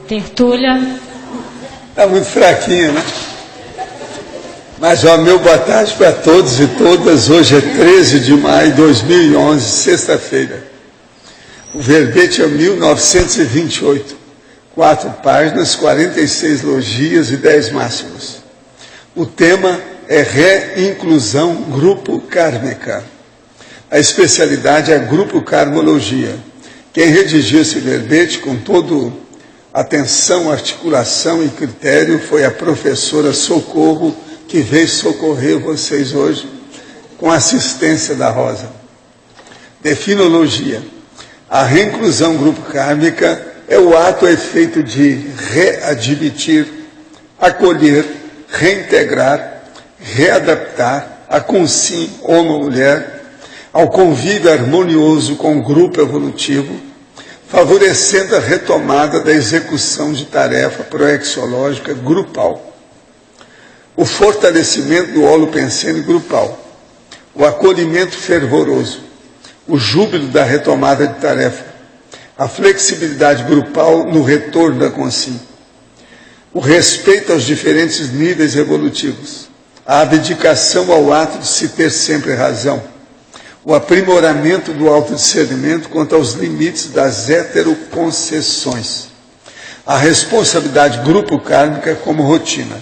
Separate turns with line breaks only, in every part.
Tertúlia.
Está muito fraquinha, né? Mas, ó, meu boa tarde para todos e todas. Hoje é 13 de maio de 2011, sexta-feira. O verbete é 1928. 4 páginas, 46 logias e 10 máximos. O tema é Reinclusão Grupo Kármica. A especialidade é Grupo Karmologia. Quem redigiu esse verbete com toda atenção, articulação e critério foi a professora Socorro, que veio socorrer vocês hoje com a assistência da Rosa. Definologia. A reinclusão grupo kármica é o ato ou efeito de readmitir, acolher, reintegrar, readaptar a consim, homem ou mulher, ao convívio harmonioso com o grupo evolutivo, favorecendo a retomada da execução de tarefa proexológica grupal. O fortalecimento do holopensene grupal, o acolhimento fervoroso, o júbilo da retomada de tarefa, a flexibilidade grupal no retorno da consciência, o respeito aos diferentes níveis evolutivos, a abdicação ao ato de se ter sempre razão, o aprimoramento do autodiscernimento quanto aos limites das heteroconcessões, a responsabilidade grupo kármica como rotina.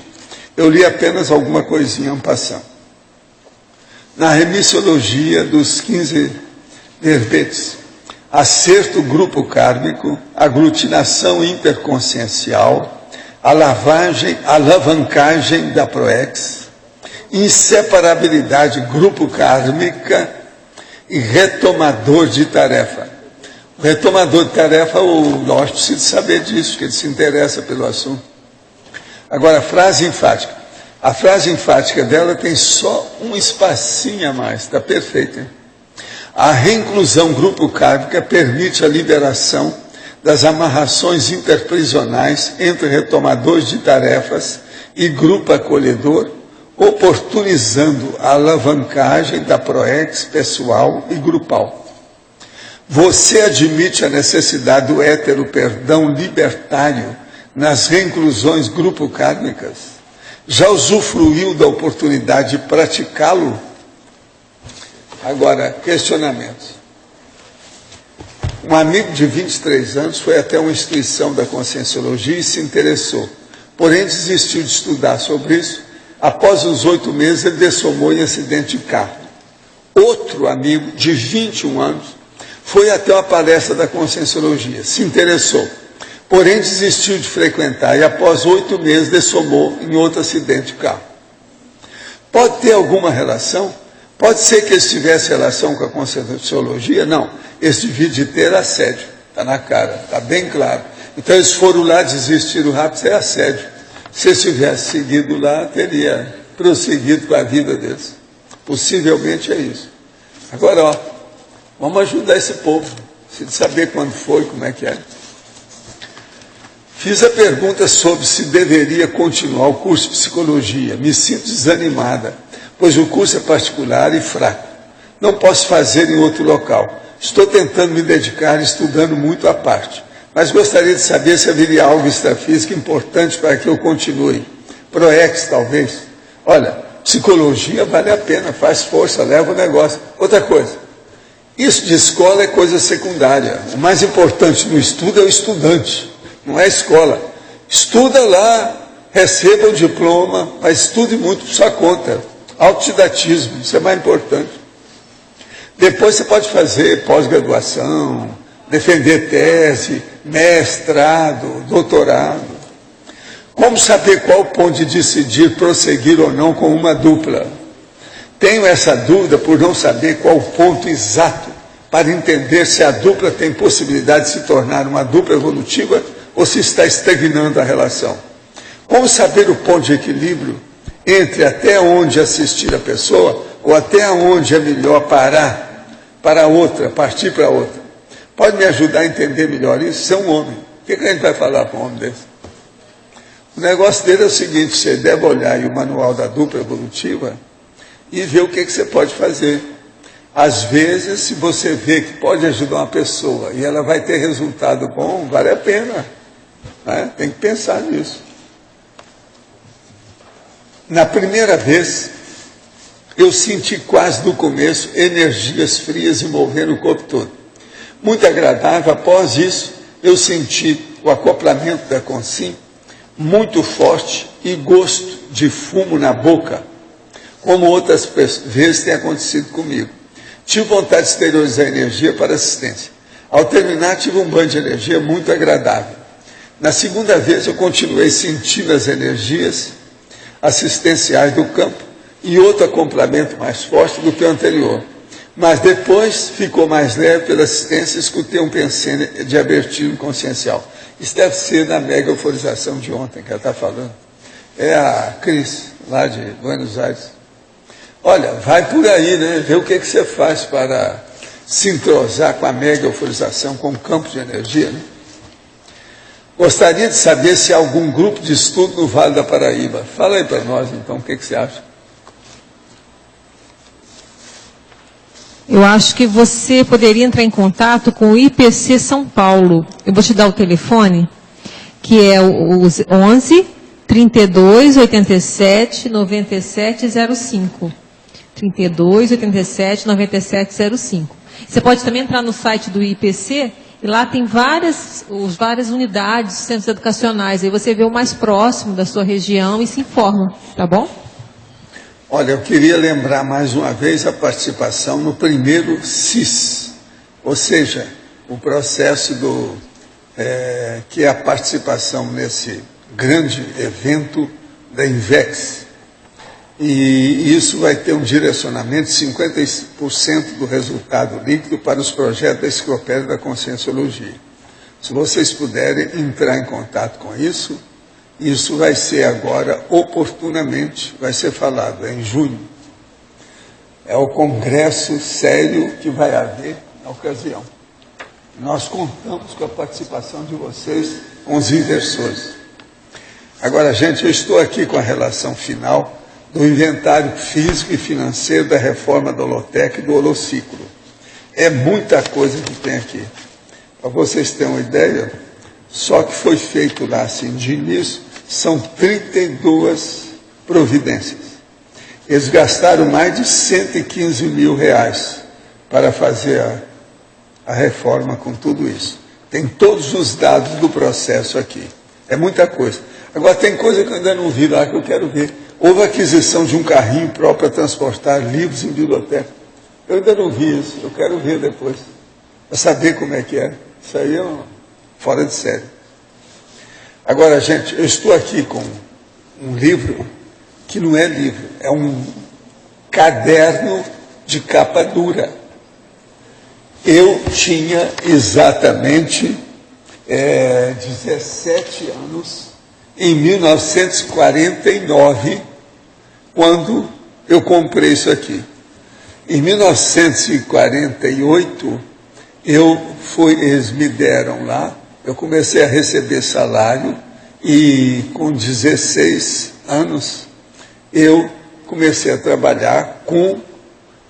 Eu li apenas alguma coisinha en passant. Na remissologia dos 15 verbetes, acerto grupo kármico, aglutinação interconsciencial, alavancagem da proex, inseparabilidade grupo kármica e retomador de tarefa. O retomador de tarefa, o nós precisa saber disso, porque ele se interessa pelo assunto. Agora, a frase enfática. A frase enfática dela tem só um espacinho a mais, está perfeito, hein? A reinclusão grupo kármica permite a liberação das amarrações interprisionais entre retomadores de tarefas e grupo acolhedor, oportunizando a alavancagem da proex pessoal e grupal. Você admite a necessidade do hétero-perdão libertário nas reinclusões grupo kármicas? Já usufruiu da oportunidade de praticá-lo? Agora, questionamentos. Um amigo de 23 anos foi até uma instituição da Conscienciologia e se interessou. Porém, desistiu de estudar sobre isso. Após os 8 meses, ele dessomou em acidente de carro. Outro amigo de 21 anos foi até uma palestra da Conscienciologia, se interessou. Porém, desistiu de frequentar e após 8 meses dessomou em outro acidente de carro. Pode ter alguma relação? Pode ser que eles tivessem relação com a Conscienciologia? Não. Eles deviam de ter assédio. Está na cara, está bem claro. Então eles foram lá, desistiram rápido, é assédio. Se eles tivessem seguido lá, teria prosseguido com a vida deles. Possivelmente é isso. Agora, ó, vamos ajudar esse povo. Precisa saber quando foi, como é que é. Fiz a pergunta sobre se deveria continuar o curso de psicologia. Me sinto desanimada, pois o curso é particular e fraco. Não posso fazer em outro local. Estou tentando me dedicar, estudando muito à parte. Mas gostaria de saber se haveria algo extrafísico importante para que eu continue. Proex, talvez. Olha, psicologia vale a pena, faz força, leva o negócio. Outra coisa, isso de escola é coisa secundária. O mais importante no estudo é o estudante. Não é a escola. Estuda lá, receba o diploma, mas estude muito por sua conta. Autodidatismo, isso é mais importante. Depois você pode fazer pós-graduação, defender tese, mestrado, doutorado. Como saber qual o ponto de decidir prosseguir ou não com uma dupla? Tenho essa dúvida por não saber qual o ponto exato para entender se a dupla tem possibilidade de se tornar uma dupla evolutiva ou se está estagnando a relação. Como saber o ponto de equilíbrio entre até onde assistir a pessoa ou até onde é melhor parar para a outra, partir para a outra? Pode me ajudar a entender melhor isso? Você é um homem. O que a gente vai falar para um homem desse? O negócio dele é o seguinte, você deve olhar aí o manual da dupla evolutiva e ver o que você pode fazer. Às vezes, se você vê que pode ajudar uma pessoa e ela vai ter resultado bom, vale a pena. Né? Tem que pensar nisso. Na primeira vez, eu senti quase no começo energias frias envolvendo o corpo todo. Muito agradável. Após isso, eu senti o acoplamento da Consim muito forte e gosto de fumo na boca, como outras vezes tem acontecido comigo. Tive vontade de exteriorizar energia para assistência. Ao terminar, tive um banho de energia muito agradável. Na segunda vez, eu continuei sentindo as energias assistenciais do campo e outro acoplamento mais forte do que o anterior. Mas depois ficou mais leve pela assistência e escutei um pensene de abertismo consciencial. Isso deve ser da mega euforização de ontem que ela está falando. É a Cris, lá de Buenos Aires. Olha, vai por aí, né? Vê o que você faz para se entrosar com a mega euforização, com o campo de energia, né? Gostaria de saber se há algum grupo de estudo no Vale da Paraíba. Fala aí para nós, então, o que você acha?
Eu acho que você poderia entrar em contato com o IPC São Paulo. Eu vou te dar o telefone, que é o 11 32 87 97 05. 32 87 97 05. Você pode também entrar no site do IPC, e lá tem várias unidades, centros educacionais. Aí você vê o mais próximo da sua região e se informa, tá bom?
Olha, eu queria lembrar mais uma vez a participação no primeiro CIS, ou seja, o processo que é a participação nesse grande evento da INVEX. E isso vai ter um direcionamento de 50% do resultado líquido para os projetos da Enciclopédia da Conscienciologia. Se vocês puderem entrar em contato com isso, isso vai ser agora, oportunamente, vai ser falado, em junho. É o congresso sério que vai haver na ocasião. Nós contamos com a participação de vocês, com os inversores. Agora, gente, eu estou aqui com a relação final do inventário físico e financeiro da reforma da holoteca e do holociclo. É muita coisa que tem aqui. Para vocês terem uma ideia, só que foi feito lá assim de início, são 32 providências. Eles gastaram mais de 115 mil reais para fazer a reforma com tudo isso. Tem todos os dados do processo aqui. É muita coisa. Agora tem coisa que eu ainda não vi lá que eu quero ver. Houve aquisição de um carrinho próprio para transportar livros em biblioteca. Eu ainda não vi isso, eu quero ver depois. Para saber como é que é. Isso aí é fora de série. Agora, gente, eu estou aqui com um livro que não é livro, é um caderno de capa dura. Eu tinha exatamente 17 anos, em 1949, quando eu comprei isso aqui. Em 1948, eles me deram lá, eu comecei a receber salário e com 16 anos eu comecei a trabalhar com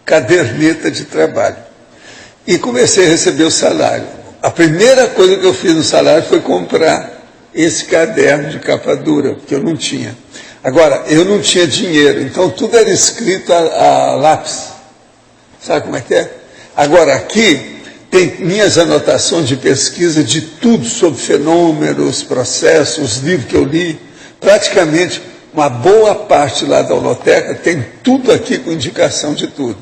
caderneta de trabalho. E comecei a receber o salário. A primeira coisa que eu fiz no salário foi comprar esse caderno de capa dura, porque eu não tinha. Agora, eu não tinha dinheiro, então tudo era escrito a lápis. Sabe como é que é? Agora, aqui tem minhas anotações de pesquisa de tudo sobre fenômenos, processos, os livros que eu li. Praticamente, uma boa parte lá da holoteca tem tudo aqui com indicação de tudo.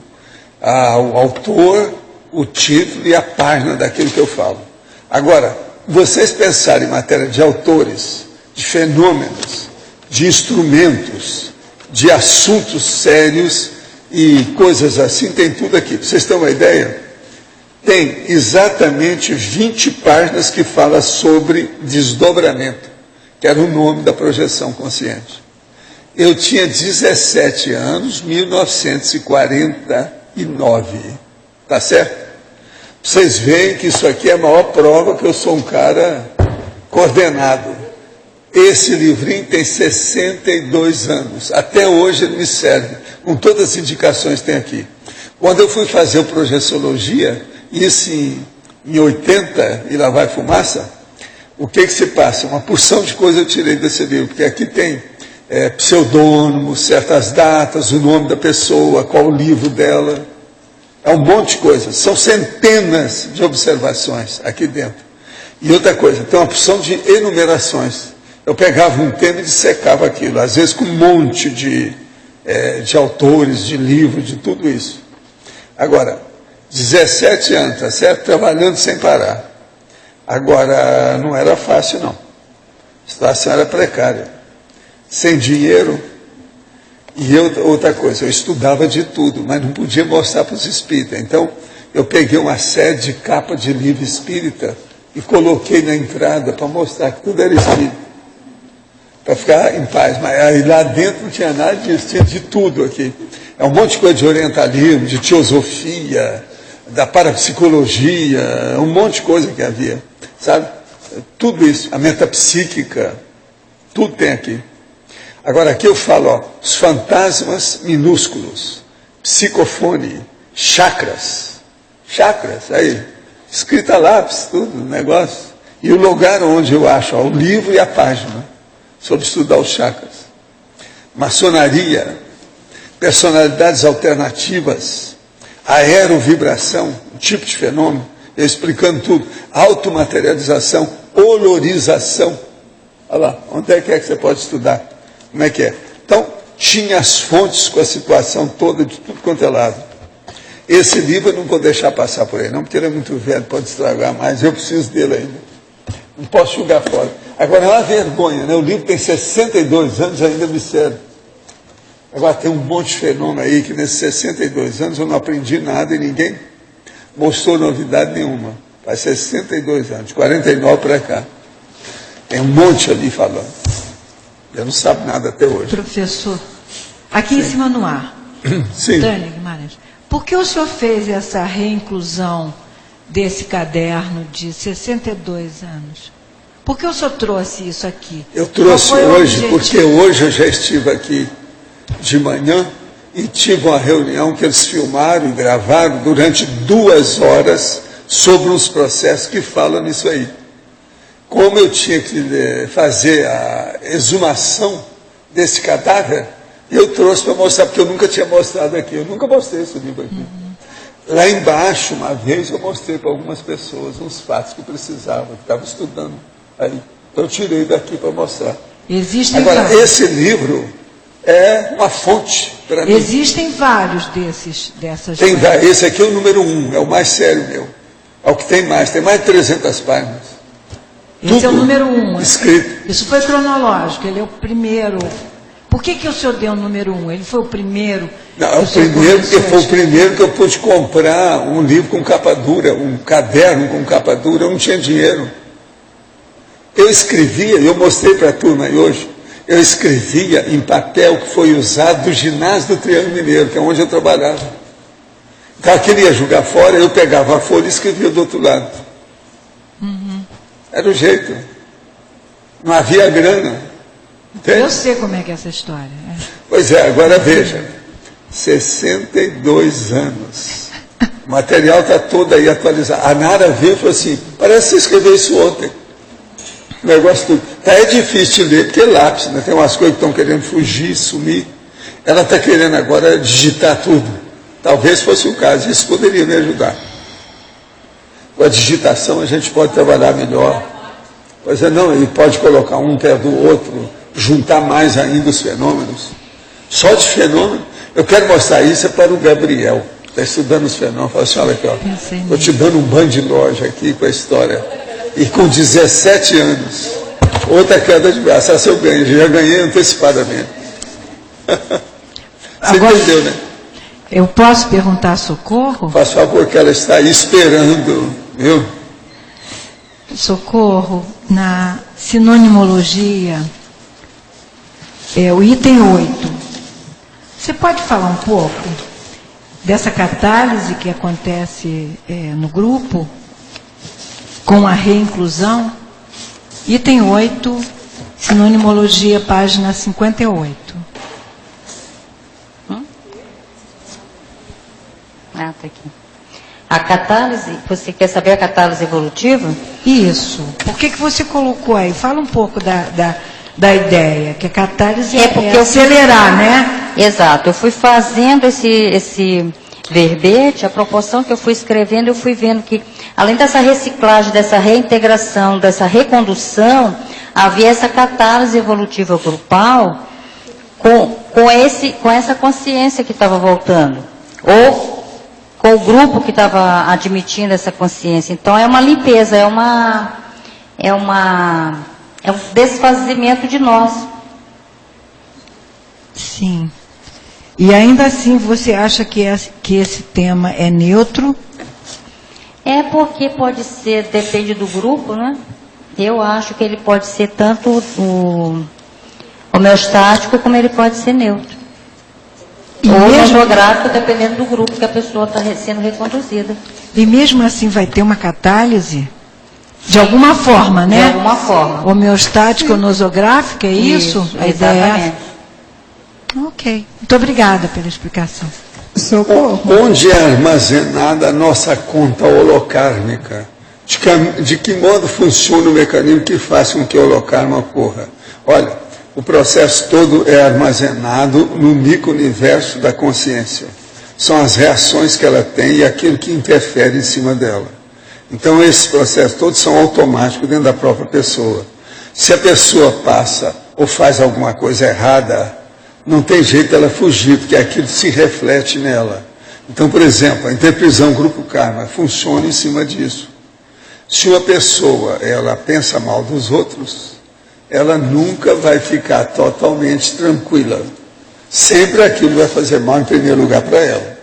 O autor, o título e a página daquilo que eu falo. Agora, vocês pensarem em matéria de autores, de fenômenos, de instrumentos, de assuntos sérios e coisas assim, tem tudo aqui. Para vocês terem uma ideia, tem exatamente 20 páginas que falam sobre desdobramento, que era o nome da projeção consciente. Eu tinha 17 anos, 1949, tá certo? Vocês veem que isso aqui é a maior prova que eu sou um cara coordenado. Esse livrinho tem 62 anos, até hoje ele me serve, com todas as indicações que tem aqui. Quando eu fui fazer o Projeciologia, isso em 80, e lá vai fumaça, o que se passa? Uma porção de coisas eu tirei desse livro, porque aqui tem pseudônimo, certas datas, o nome da pessoa, qual o livro dela. É um monte de coisas. São centenas de observações aqui dentro. E outra coisa, tem uma porção de enumerações. Eu pegava um tema e dissecava aquilo, às vezes com um monte de autores, de livros, de tudo isso. Agora, 17 anos, tá certo? Trabalhando sem parar. Agora, não era fácil, não. A situação era precária. Sem dinheiro. E outra coisa, eu estudava de tudo, mas não podia mostrar para os espíritas. Então, eu peguei uma série de capas de livro espírita e coloquei na entrada para mostrar que tudo era espírita. Para ficar em paz. Mas aí lá dentro não tinha nada disso, tinha de tudo aqui. É um monte de coisa de orientalismo, de teosofia, da parapsicologia, um monte de coisa que havia. Sabe? Tudo isso, a metapsíquica, tudo tem aqui. Agora aqui eu falo, os fantasmas minúsculos, psicofone, chakras, aí, escrita a lápis, tudo, negócio. E o lugar onde eu acho, o livro e a página, sobre estudar os chakras. Maçonaria, personalidades alternativas, aerovibração, um tipo de fenômeno, eu explicando tudo, automaterialização, olorização. Olha lá, onde é que você pode estudar? Como é que é? Então, tinha as fontes com a situação toda, de tudo quanto é lado. Esse livro eu não vou deixar passar por aí, não, porque ele é muito velho, pode estragar mais, eu preciso dele ainda. Não posso jogar fora. Agora, é uma vergonha, né? O livro tem 62 anos, ainda me serve. Agora, tem um monte de fenômeno aí, que nesses 62 anos eu não aprendi nada e ninguém mostrou novidade nenhuma. Faz 62 anos, de 49 para cá. Tem um monte ali falando. Eu não sabe nada até hoje.
Professor, aqui em cima no ar.
Sim.
Tânia Guimarães, por que o senhor fez essa reinclusão desse caderno de 62 anos? Por que o senhor trouxe isso aqui?
Eu trouxe hoje, porque hoje eu já estive aqui de manhã e tive uma reunião que eles filmaram e gravaram durante 2 horas sobre uns processos que falam nisso aí. Como eu tinha que fazer a exumação desse cadáver, eu trouxe para mostrar, porque eu nunca tinha mostrado aqui, eu nunca mostrei esse livro aqui. Lá embaixo, uma vez, eu mostrei para algumas pessoas uns fatos que precisavam, que estavam estudando aí. Então eu tirei daqui para mostrar. Agora, esse livro é uma fonte para mim.
Existem vários dessas.
Tem vários. Esse aqui é o número 1, é o mais sério meu. É o que tem mais de 300 páginas.
Esse é o número 1.
Escrito.
Isso foi cronológico, ele é o primeiro. Por que o senhor deu o número 1? Ele foi o primeiro?
Não, o primeiro, porque foi o primeiro que eu pude comprar um livro com capa dura, um caderno com capa dura, eu não tinha dinheiro. Eu escrevia, eu mostrei para a turma aí hoje, eu escrevia em papel que foi usado do ginásio do Triângulo Mineiro, que é onde eu trabalhava. Então aquele ia jogar fora, eu pegava a folha e escrevia do outro lado. Era o jeito. Não havia grana. Entende?
Eu sei como é que é essa história.
Pois é, agora veja. 62 anos. O material está todo aí atualizado. A Nara veio e falou assim, parece que você escreveu isso ontem. O negócio tudo. É difícil de ler, porque é lápis, né? Tem umas coisas que estão querendo fugir, sumir. Ela está querendo agora digitar tudo. Talvez fosse o caso, isso poderia me ajudar. Com a digitação a gente pode trabalhar melhor. Pois é, não, e pode colocar um perto do outro, juntar mais ainda os fenômenos. Só de fenômeno. Eu quero mostrar isso para o Gabriel, está estudando os fenômenos. Fala assim, olha aqui, estou te dando um banho de loja aqui com a história. E com 17 anos, outra queda de braço, essa eu ganho, já ganhei antecipadamente. Você
agora,
entendeu, né?
Eu posso perguntar a Socorro?
Faz favor, que ela está aí esperando, viu?
Socorro, na sinonimologia, o item 8. Você pode falar um pouco dessa catálise que acontece no grupo, com a reinclusão? Item 8, sinonimologia, página 58.
Tá aqui. A catálise, você quer saber a catálise evolutiva?
Isso. Por que você colocou aí? Fala um pouco da ideia, que a catálise é acelerar, né?
Exato. Eu fui fazendo esse verbete, a proporção que eu fui escrevendo, eu fui vendo que, além dessa reciclagem, dessa reintegração, dessa recondução, havia essa catálise evolutiva grupal com essa consciência que estava voltando. Ou com o grupo que estava admitindo essa consciência. Então, é uma limpeza, é um desfazimento de nós.
Sim. E ainda assim, você acha que esse tema é neutro?
É porque pode ser, depende do grupo, né? Eu acho que ele pode ser tanto homeostático como ele pode ser neutro. Ou geográfico, dependendo do grupo que a pessoa está sendo reconduzida.
E mesmo assim vai ter uma catálise? De alguma forma, né?
De alguma forma.
Homeostática ou nosográfica, é isso? A ideia é essa? Ok. Muito obrigada pela explicação.
Onde é armazenada a nossa conta holocármica? De que modo funciona o mecanismo que faz com que o holocarma ocorra? Olha, o processo todo é armazenado no micro-universo da consciência. São as reações que ela tem e aquilo que interfere em cima dela. Então, esses processos todos são automáticos dentro da própria pessoa. Se a pessoa passa ou faz alguma coisa errada, não tem jeito dela fugir, porque aquilo se reflete nela. Então, por exemplo, a interprisão grupo karma funciona em cima disso. Se uma pessoa ela pensa mal dos outros, ela nunca vai ficar totalmente tranquila. Sempre aquilo vai fazer mal em primeiro lugar para ela.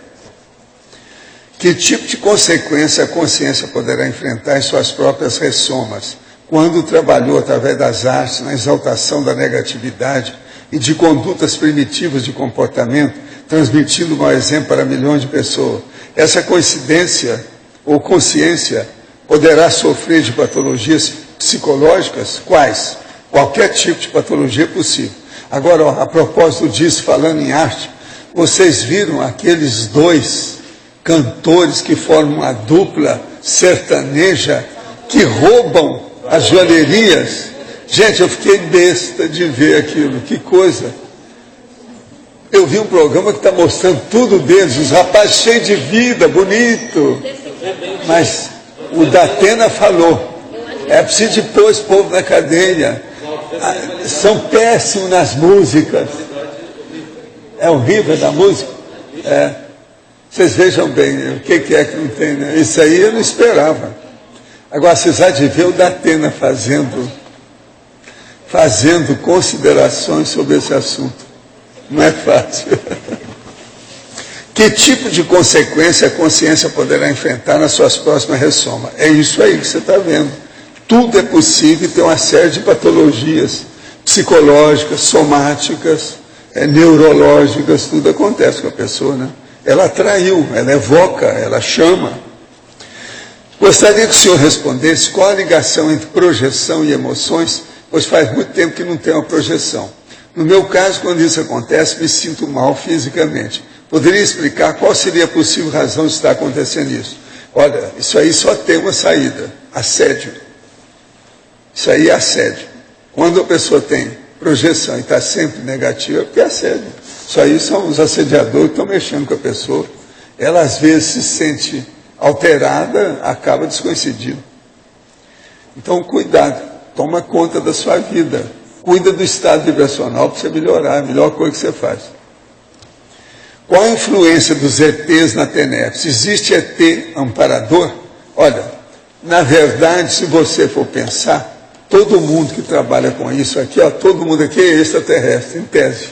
Que tipo de consequência a consciência poderá enfrentar em suas próprias ressomas, quando trabalhou através das artes na exaltação da negatividade e de condutas primitivas de comportamento, transmitindo um mau exemplo para milhões de pessoas? Essa coincidência ou consciência poderá sofrer de patologias psicológicas? Quais? Qualquer tipo de patologia possível. Agora, a propósito disso, falando em arte, vocês viram aqueles dois cantores que formam uma dupla sertaneja que roubam as joalherias? Gente, eu fiquei besta de ver aquilo, que coisa. Eu vi um programa que está mostrando tudo deles, os rapazes cheios de vida, bonito. Mas o Datena falou, é preciso de pôr esse povo na cadeia. São péssimos nas músicas. É horrível da música. Vocês vejam bem, né? O que é que não tem, né? Isso aí eu não esperava. Agora, vocês há de ver o Datena fazendo considerações sobre esse assunto. Não é fácil. Que tipo de consequência a consciência poderá enfrentar nas suas próximas ressomas? É isso aí que você está vendo. Tudo é possível ter uma série de patologias psicológicas, somáticas, neurológicas, tudo acontece com a pessoa, né? Ela atraiu, ela evoca, ela chama. Gostaria que o senhor respondesse qual a ligação entre projeção e emoções, pois faz muito tempo que não tem uma projeção. No meu caso, quando isso acontece, me sinto mal fisicamente. Poderia explicar qual seria a possível razão de estar acontecendo isso? Olha, isso aí só tem uma saída: assédio. Isso aí é assédio. Quando a pessoa tem projeção e está sempre negativa, é porque é assédio. Isso aí são os assediadores que estão mexendo com a pessoa. Ela, às vezes, se sente alterada, acaba descoincidindo. Então, cuidado. Toma conta da sua vida. Cuida do estado vibracional para você melhorar. É a melhor coisa que você faz. Qual a influência dos ETs na TENEPS? Existe ET amparador? Olha, na verdade, se você for pensar, todo mundo que trabalha com isso aqui, todo mundo aqui é extraterrestre, em tese.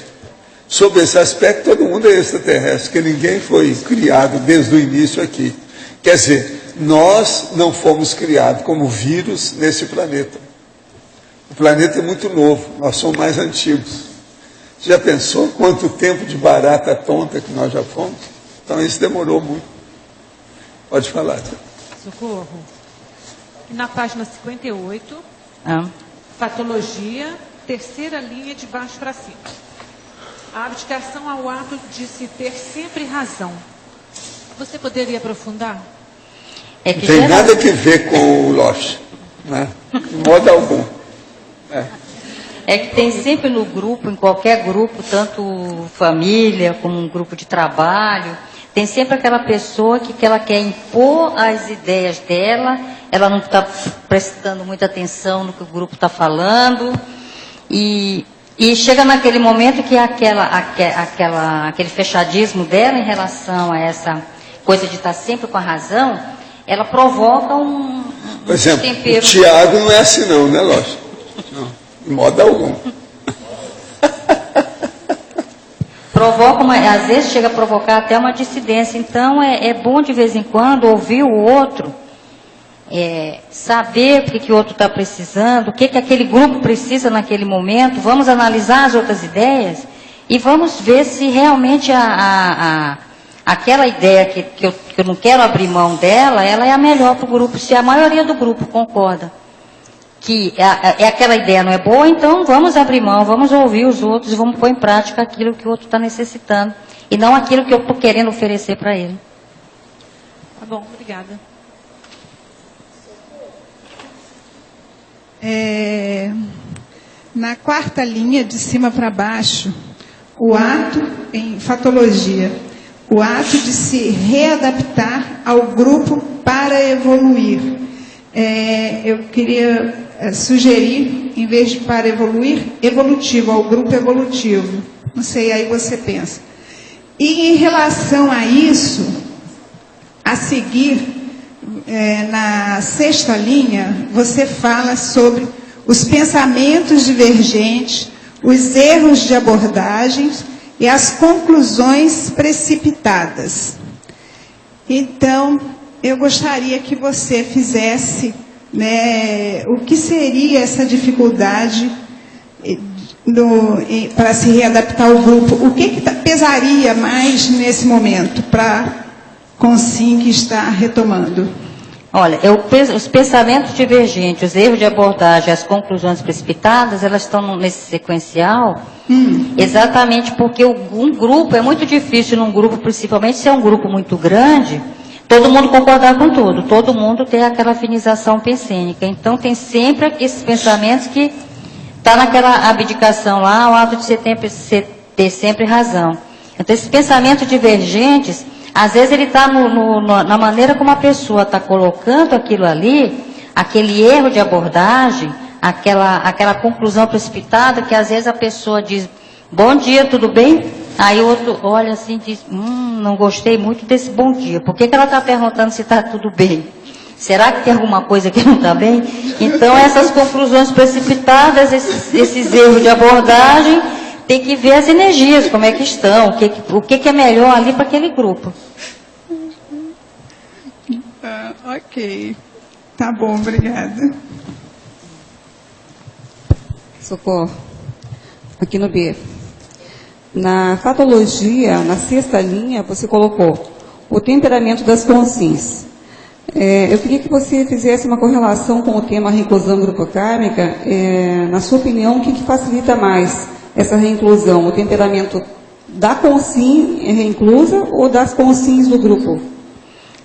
Sob esse aspecto, todo mundo é extraterrestre, porque ninguém foi criado desde o início aqui. Quer dizer, nós não fomos criados como vírus nesse planeta. O planeta é muito novo, nós somos mais antigos. Você já pensou quanto tempo de barata tonta que nós já fomos? Então isso demorou muito. Pode falar.
Socorro. Na página 58, patologia, terceira linha de baixo para cima. A abdicação ao ato de se ter sempre razão. Você poderia aprofundar?
É que
não tem nada a ver com o Loche, né? De modo algum.
É que tem sempre no grupo, em qualquer grupo, tanto família como um grupo de trabalho, tem sempre aquela pessoa que ela quer impor as ideias dela, ela não está prestando muita atenção no que o grupo está falando, e chega naquele momento que aquele fechadismo dela em relação a essa coisa de estar sempre com a razão, ela provoca um
Por exemplo,
tempero.
o Tiago não é assim não, né, Loche? Não, de modo algum.
Às vezes chega a provocar até uma dissidência. Então é bom de vez em quando ouvir o outro, saber o que o outro está precisando, o que aquele grupo precisa naquele momento, vamos analisar as outras ideias e vamos ver se realmente aquela ideia que eu não quero abrir mão dela, ela é a melhor para o grupo, se a maioria do grupo concorda que aquela ideia não é boa, então vamos abrir mão, vamos ouvir os outros e vamos pôr em prática aquilo que o outro está necessitando, e não aquilo que eu estou querendo oferecer para ele.
Tá bom, obrigada.
Na quarta linha, de cima para baixo, o ato, em fatologia, o ato de se readaptar ao grupo para evoluir. Eu queria sugerir, em vez de para evoluir, evolutivo, ao grupo evolutivo. Não sei, aí você pensa. E em relação a isso, a seguir, na sexta linha, você fala sobre os pensamentos divergentes, os erros de abordagens e as conclusões precipitadas. Então, eu gostaria que você fizesse, né, o que seria essa dificuldade para se readaptar ao grupo. O que pesaria mais nesse momento para a Consim que está retomando?
Olha, os pensamentos divergentes, os erros de abordagem, as conclusões precipitadas, elas estão nesse sequencial, exatamente porque um grupo, é muito difícil num grupo, principalmente se é um grupo muito grande, todo mundo concordar com tudo, todo mundo ter aquela afinização pensênica. Então tem sempre esses pensamentos que está naquela abdicação lá, o ato de ter sempre razão. Então esses pensamentos divergentes, às vezes ele está na maneira como a pessoa está colocando aquilo ali, aquele erro de abordagem, aquela conclusão precipitada, que às vezes a pessoa diz, bom dia, tudo bem? Aí o outro olha assim e diz, não gostei muito desse bom dia. Por que ela está perguntando se está tudo bem? Será que tem alguma coisa que não está bem? Então essas conclusões precipitadas, esses erros de abordagem, tem que ver as energias, como é que estão, o que é melhor ali para aquele grupo.
Ok. Tá bom, obrigada.
Socorro. Aqui no B. Na fatologia, na sexta linha, você colocou o temperamento das consins. Eu queria que você fizesse uma correlação com o tema reinclusão grupocármica. Na sua opinião, o que facilita mais essa reinclusão? O temperamento da consim reinclusa ou das consins do grupo?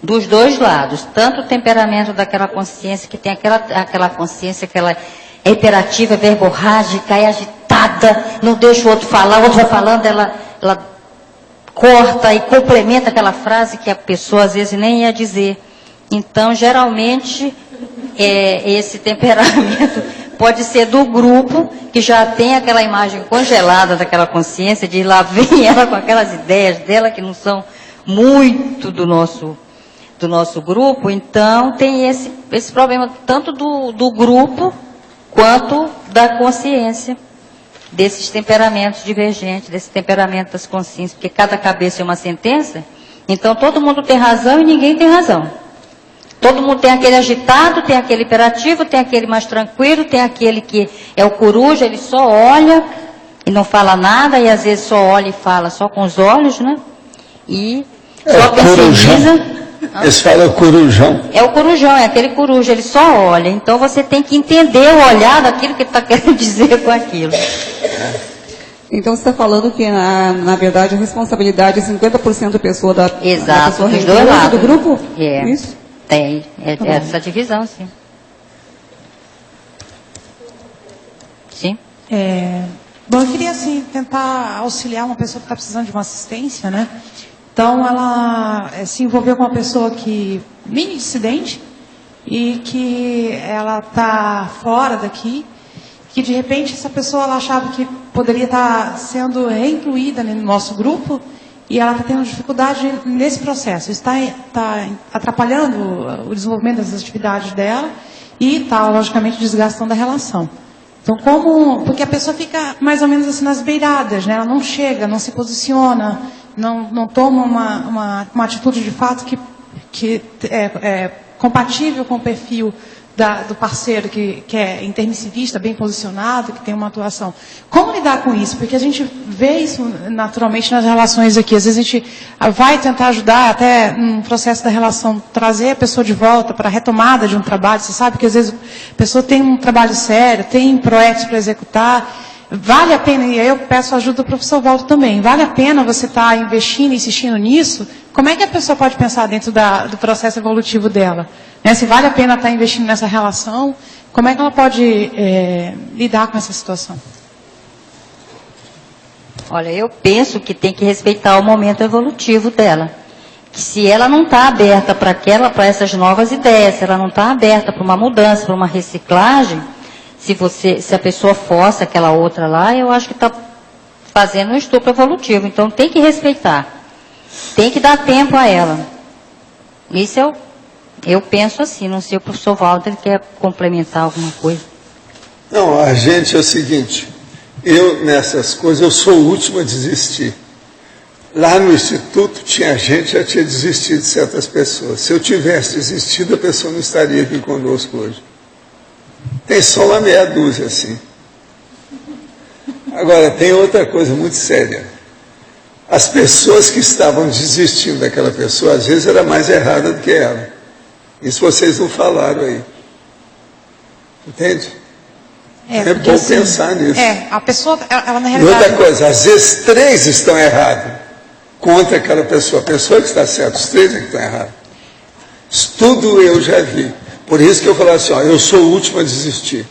Dos dois lados. Tanto o temperamento daquela consciência, que tem aquela consciência que ela é hiperativa, verborrágica, é agitada, não deixa o outro falar, o outro vai falando, ela corta e complementa aquela frase que a pessoa às vezes nem ia dizer. Então, geralmente, esse temperamento pode ser do grupo, que já tem aquela imagem congelada daquela consciência, de lá vem ela com aquelas ideias dela que não são muito do nosso grupo. Então, tem esse problema tanto do grupo quanto da consciência, desses temperamentos divergentes, desse temperamento das consciências, porque cada cabeça é uma sentença, então todo mundo tem razão e ninguém tem razão. Todo mundo tem aquele agitado, tem aquele hiperativo, tem aquele mais tranquilo, tem aquele que é o coruja, ele só olha e não fala nada, e às vezes só olha e fala só com os olhos, né? E só pesquisa.
Eles falam corujão.
É o corujão, é aquele coruja, ele só olha. Então você tem que entender o olhar daquilo que ele está querendo dizer com aquilo.
Então você está falando que, na verdade, a responsabilidade é 50% da pessoa
Exato,
pessoa
dos dois lados
do grupo?
É.
Isso?
Tem, essa divisão, sim. Sim.
Bom, eu queria, assim, tentar auxiliar uma pessoa que está precisando de uma assistência, né? Então, ela se envolveu com uma pessoa que, mini dissidente, e que ela está fora daqui, que de repente essa pessoa ela achava que poderia estar sendo reincluída no nosso grupo, e ela está tendo dificuldade nesse processo. Está atrapalhando o desenvolvimento das atividades dela e está, logicamente, desgastando a relação. Então, porque a pessoa fica mais ou menos assim nas beiradas, né? Ela não chega, não se posiciona, não toma uma atitude de fato que é compatível com o perfil do parceiro que é intermissivista, bem posicionado, que tem uma atuação. Como lidar com isso? Porque a gente vê isso naturalmente nas relações aqui. Às vezes a gente vai tentar ajudar até no processo da relação, trazer a pessoa de volta para a retomada de um trabalho. Você sabe que às vezes a pessoa tem um trabalho sério, tem projetos para executar. Vale a pena, e aí eu peço ajuda do professor Waldo também, vale a pena você estar investindo, insistindo nisso? Como é que a pessoa pode pensar dentro do processo evolutivo dela? Né? Se vale a pena estar investindo nessa relação, como é que ela pode lidar com essa situação?
Olha, eu penso que tem que respeitar o momento evolutivo dela. Que se ela não está aberta para essas novas ideias, se ela não está aberta para uma mudança, para uma reciclagem, se a pessoa força aquela outra lá, eu acho que está fazendo um estupro evolutivo. Então tem que respeitar. Tem que dar tempo a ela. Isso eu penso assim, não sei o professor Walter quer complementar alguma coisa.
Não, a gente é o seguinte, nessas coisas, eu sou o último a desistir. Lá no Instituto tinha gente que já tinha desistido de certas pessoas. Se eu tivesse desistido, a pessoa não estaria aqui conosco hoje. Tem só uma meia dúzia, assim. Agora, tem outra coisa muito séria. As pessoas que estavam desistindo daquela pessoa, às vezes era mais errada do que ela. Isso vocês não falaram aí. Entende? É bom assim, pensar nisso.
A pessoa, ela na
realidade...
E
outra coisa, às vezes 3 estão errados contra aquela pessoa. A pessoa que está certa, os 3 é que estão errados. Isso tudo eu já vi. Por isso que eu falo assim, eu sou o último a desistir.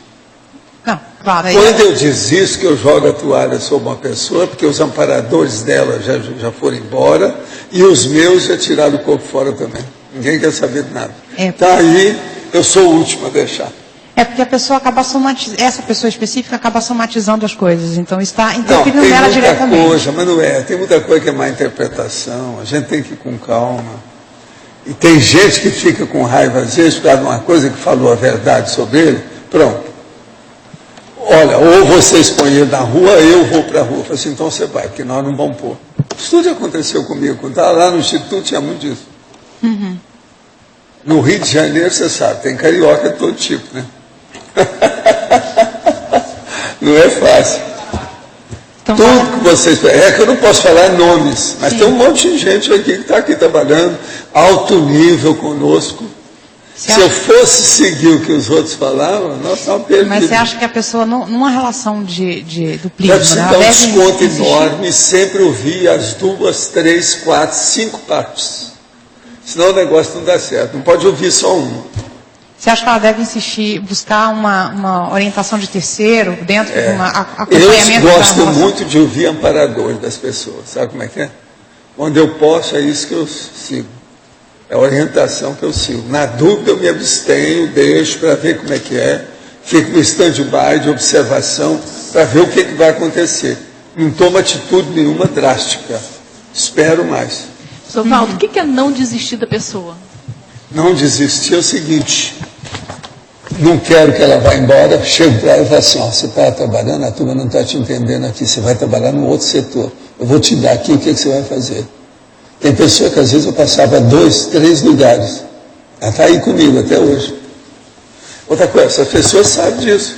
Não, claro,
quando eu desisto, que eu jogo a toalha sobre uma pessoa, porque os amparadores dela já foram embora, e os meus já tiraram o corpo fora também. Ninguém quer saber de nada. Então aí, eu sou o último a deixar.
Porque a pessoa acaba essa pessoa específica acaba somatizando as coisas, então está interferindo nela diretamente.
Tem muita coisa, mas não é. Tem muita coisa que é má interpretação, a gente tem que ir com calma. E tem gente que fica com raiva, às vezes, por causa de uma coisa que falou a verdade sobre ele. Pronto. Olha, ou você expõe ele na rua, eu vou para a rua. Eu falo assim, então você vai, porque nós não vamos pôr. Isso tudo aconteceu comigo. Quando estava lá no Instituto, tinha muito disso.
Uhum.
No Rio de Janeiro, você sabe, tem carioca de todo tipo, né? Não é fácil. Então, tudo que vocês... É que eu não posso falar nomes, mas tem um monte de gente aqui que está aqui trabalhando, alto nível conosco. Se eu fosse seguir o que os outros falavam, nós estávamos perdidos.
Mas você acha que a pessoa, numa relação do plisma...
Deve dar um desconto enorme, sempre ouvir as 2, 3, 4, 5 partes. Senão o negócio não dá certo. Não pode ouvir só uma.
Você acha que ela deve insistir, buscar uma orientação de terceiro, dentro de um acompanhamento?
Eu gosto muito de ouvir amparadores das pessoas. Sabe como é que é? Onde eu posso, é isso que eu sigo. É a orientação que eu sigo. Na dúvida, eu me abstenho, deixo para ver como é que é. Fico no stand-by de observação para ver o que vai acontecer. Não tomo atitude nenhuma drástica. Espero mais.
Sr. Waldo, o que é não desistir da pessoa?
Não desistir é o seguinte... Não quero que ela vá embora, chego para ela e falo assim, você está trabalhando, a turma não está te entendendo aqui, você vai trabalhar no outro setor. Eu vou te dar aqui, o que você vai fazer? Tem pessoa que às vezes eu passava 2, 3 lugares. Ela está aí comigo até hoje. Outra coisa, essas pessoas sabem disso.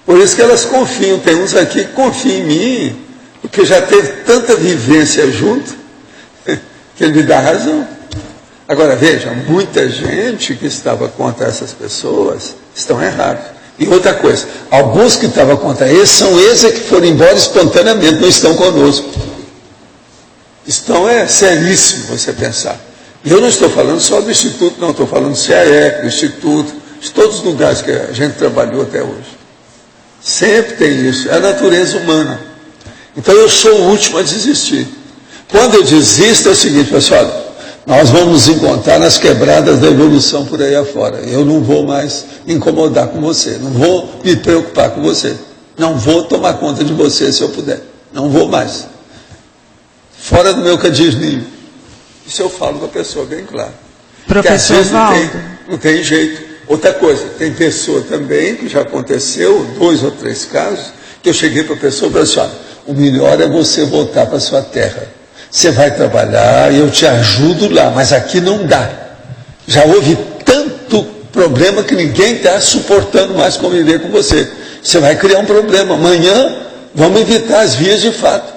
Por isso que elas confiam. Tem uns aqui que confiam em mim, porque já teve tanta vivência junto, que ele me dá razão. Agora, veja, muita gente que estava contra essas pessoas estão errados. E outra coisa, alguns que estavam contra eles são esses que foram embora espontaneamente, não estão conosco. Seríssimo você pensar. E eu não estou falando só do Instituto, não, estou falando do CAEC, do Instituto, de todos os lugares que a gente trabalhou até hoje. Sempre tem isso, é a natureza humana. Então eu sou o último a desistir. Quando eu desisto é o seguinte, pessoal, nós vamos nos encontrar nas quebradas da evolução por aí afora. Eu não vou mais me incomodar com você, não vou me preocupar com você, não vou tomar conta de você se eu puder, não vou mais. Fora do meu cadinho. Isso eu falo para a pessoa bem claro.
Professor Valdo.
Não tem jeito. Outra coisa, tem pessoa também, que já aconteceu, 2 ou 3 casos, que eu cheguei para a pessoa e falei assim, olha, o melhor é você voltar para a sua terra. Você vai trabalhar, eu te ajudo lá, mas aqui não dá. Já houve tanto problema que ninguém está suportando mais conviver com você. Você vai criar um problema. Amanhã, vamos evitar as vias de fato.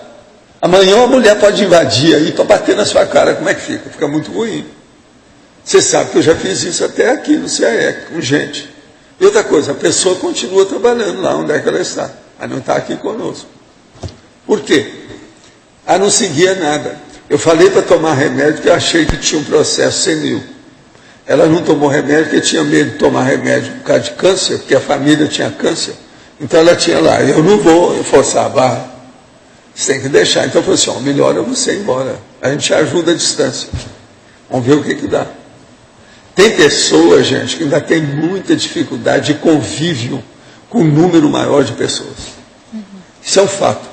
Amanhã a mulher pode invadir aí para bater na sua cara. Como é que fica? Fica muito ruim. Você sabe que eu já fiz isso até aqui no CAEC, com gente. E outra coisa, a pessoa continua trabalhando lá onde é que ela está, mas não está aqui conosco. Por quê? Não seguia nada. Eu falei para tomar remédio porque eu achei que tinha um processo senil. Ela não tomou remédio porque tinha medo de tomar remédio por causa de câncer, porque a família tinha câncer. Então ela tinha lá, eu não vou forçar a barra. Você tem que deixar. Então eu falei assim, o melhor é você ir embora. A gente ajuda à distância. Vamos ver o que dá. Tem pessoas, gente, que ainda tem muita dificuldade de convívio com um número maior de pessoas. Isso é um fato.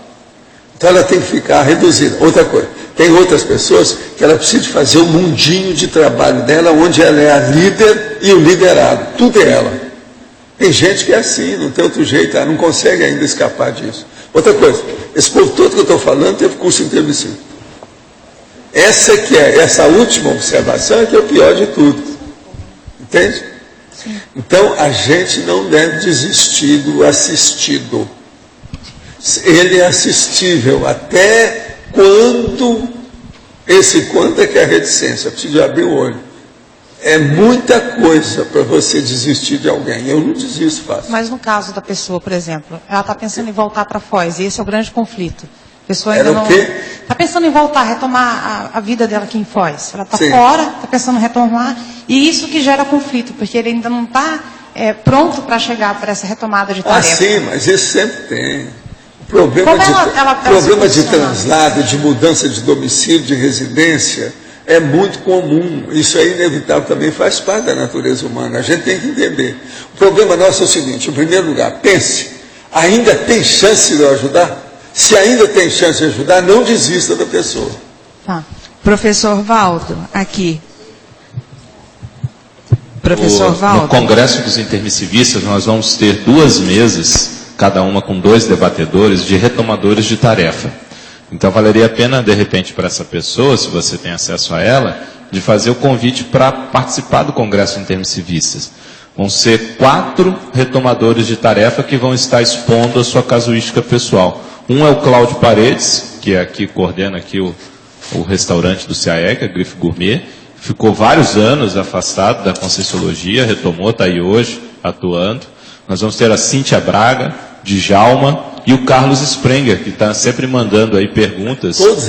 Então ela tem que ficar reduzida. Outra coisa, tem outras pessoas que ela precisa de fazer o mundinho de trabalho dela, onde ela é a líder e o liderado. Tudo é ela. Tem gente que é assim, não tem outro jeito, ela não consegue ainda escapar disso. Outra coisa, esse povo todo que eu estou falando teve curso intermissivo. Essa última observação é que é o pior de tudo. Entende? Sim. Então a gente não deve desistir do assistido. Ele é assistível até quando é que é a reticência? Eu preciso abrir o olho. É muita coisa para você desistir de alguém. Eu não desisto fácil.
Mas no caso da pessoa, por exemplo, ela está pensando em voltar para Foz, e esse é o grande conflito. A pessoa ainda não está pensando em voltar, retomar a vida dela aqui em Foz. Ela está fora, está pensando em retomar, e isso que gera conflito, porque ele ainda não está pronto para chegar para essa retomada de tarefa.
Sim, mas isso sempre tem. Problema de translado, de mudança de domicílio, de residência, é muito comum. Isso é inevitável, também faz parte da natureza humana. A gente tem que entender. O problema nosso é o seguinte, em primeiro lugar, pense, ainda tem chance de eu ajudar? Se ainda tem chance de ajudar, não desista da pessoa.
Tá. Professor Valdo, aqui. Professor Valdo.
No Congresso dos Intermissivistas, nós vamos ter 2 mesas, cada uma com 2 debatedores, de retomadores de tarefa. Então valeria a pena, de repente, para essa pessoa, se você tem acesso a ela, de fazer o convite para participar do Congresso Intermissivistas. Vão ser 4 retomadores de tarefa que vão estar expondo a sua casuística pessoal. Um é o Cláudio Paredes, que coordena aqui o restaurante do CAEC, a Grife Gourmet. Ficou vários anos afastado da Conscienciologia, retomou, está aí hoje, atuando. Nós vamos ter a Cíntia Braga, Djalma e o Carlos Sprenger, que está sempre mandando aí perguntas.
Todos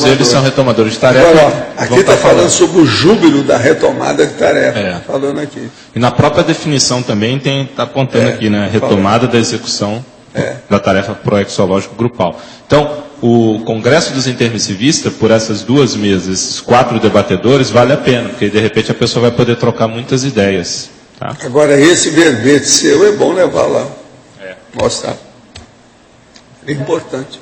eles são retomadores de tarefa. Agora, aqui está falando sobre o júbilo da retomada de tarefa. Falando aqui.
E na própria definição também está apontando aqui, né? Retomada da execução da tarefa proexológico grupal. Então, o Congresso dos Intermissivistas, por essas 2 mesas, esses 4 debatedores, vale a pena, porque de repente a pessoa vai poder trocar muitas ideias. Tá?
Agora, esse verbete seu é bom levar lá. Mostrar. É importante.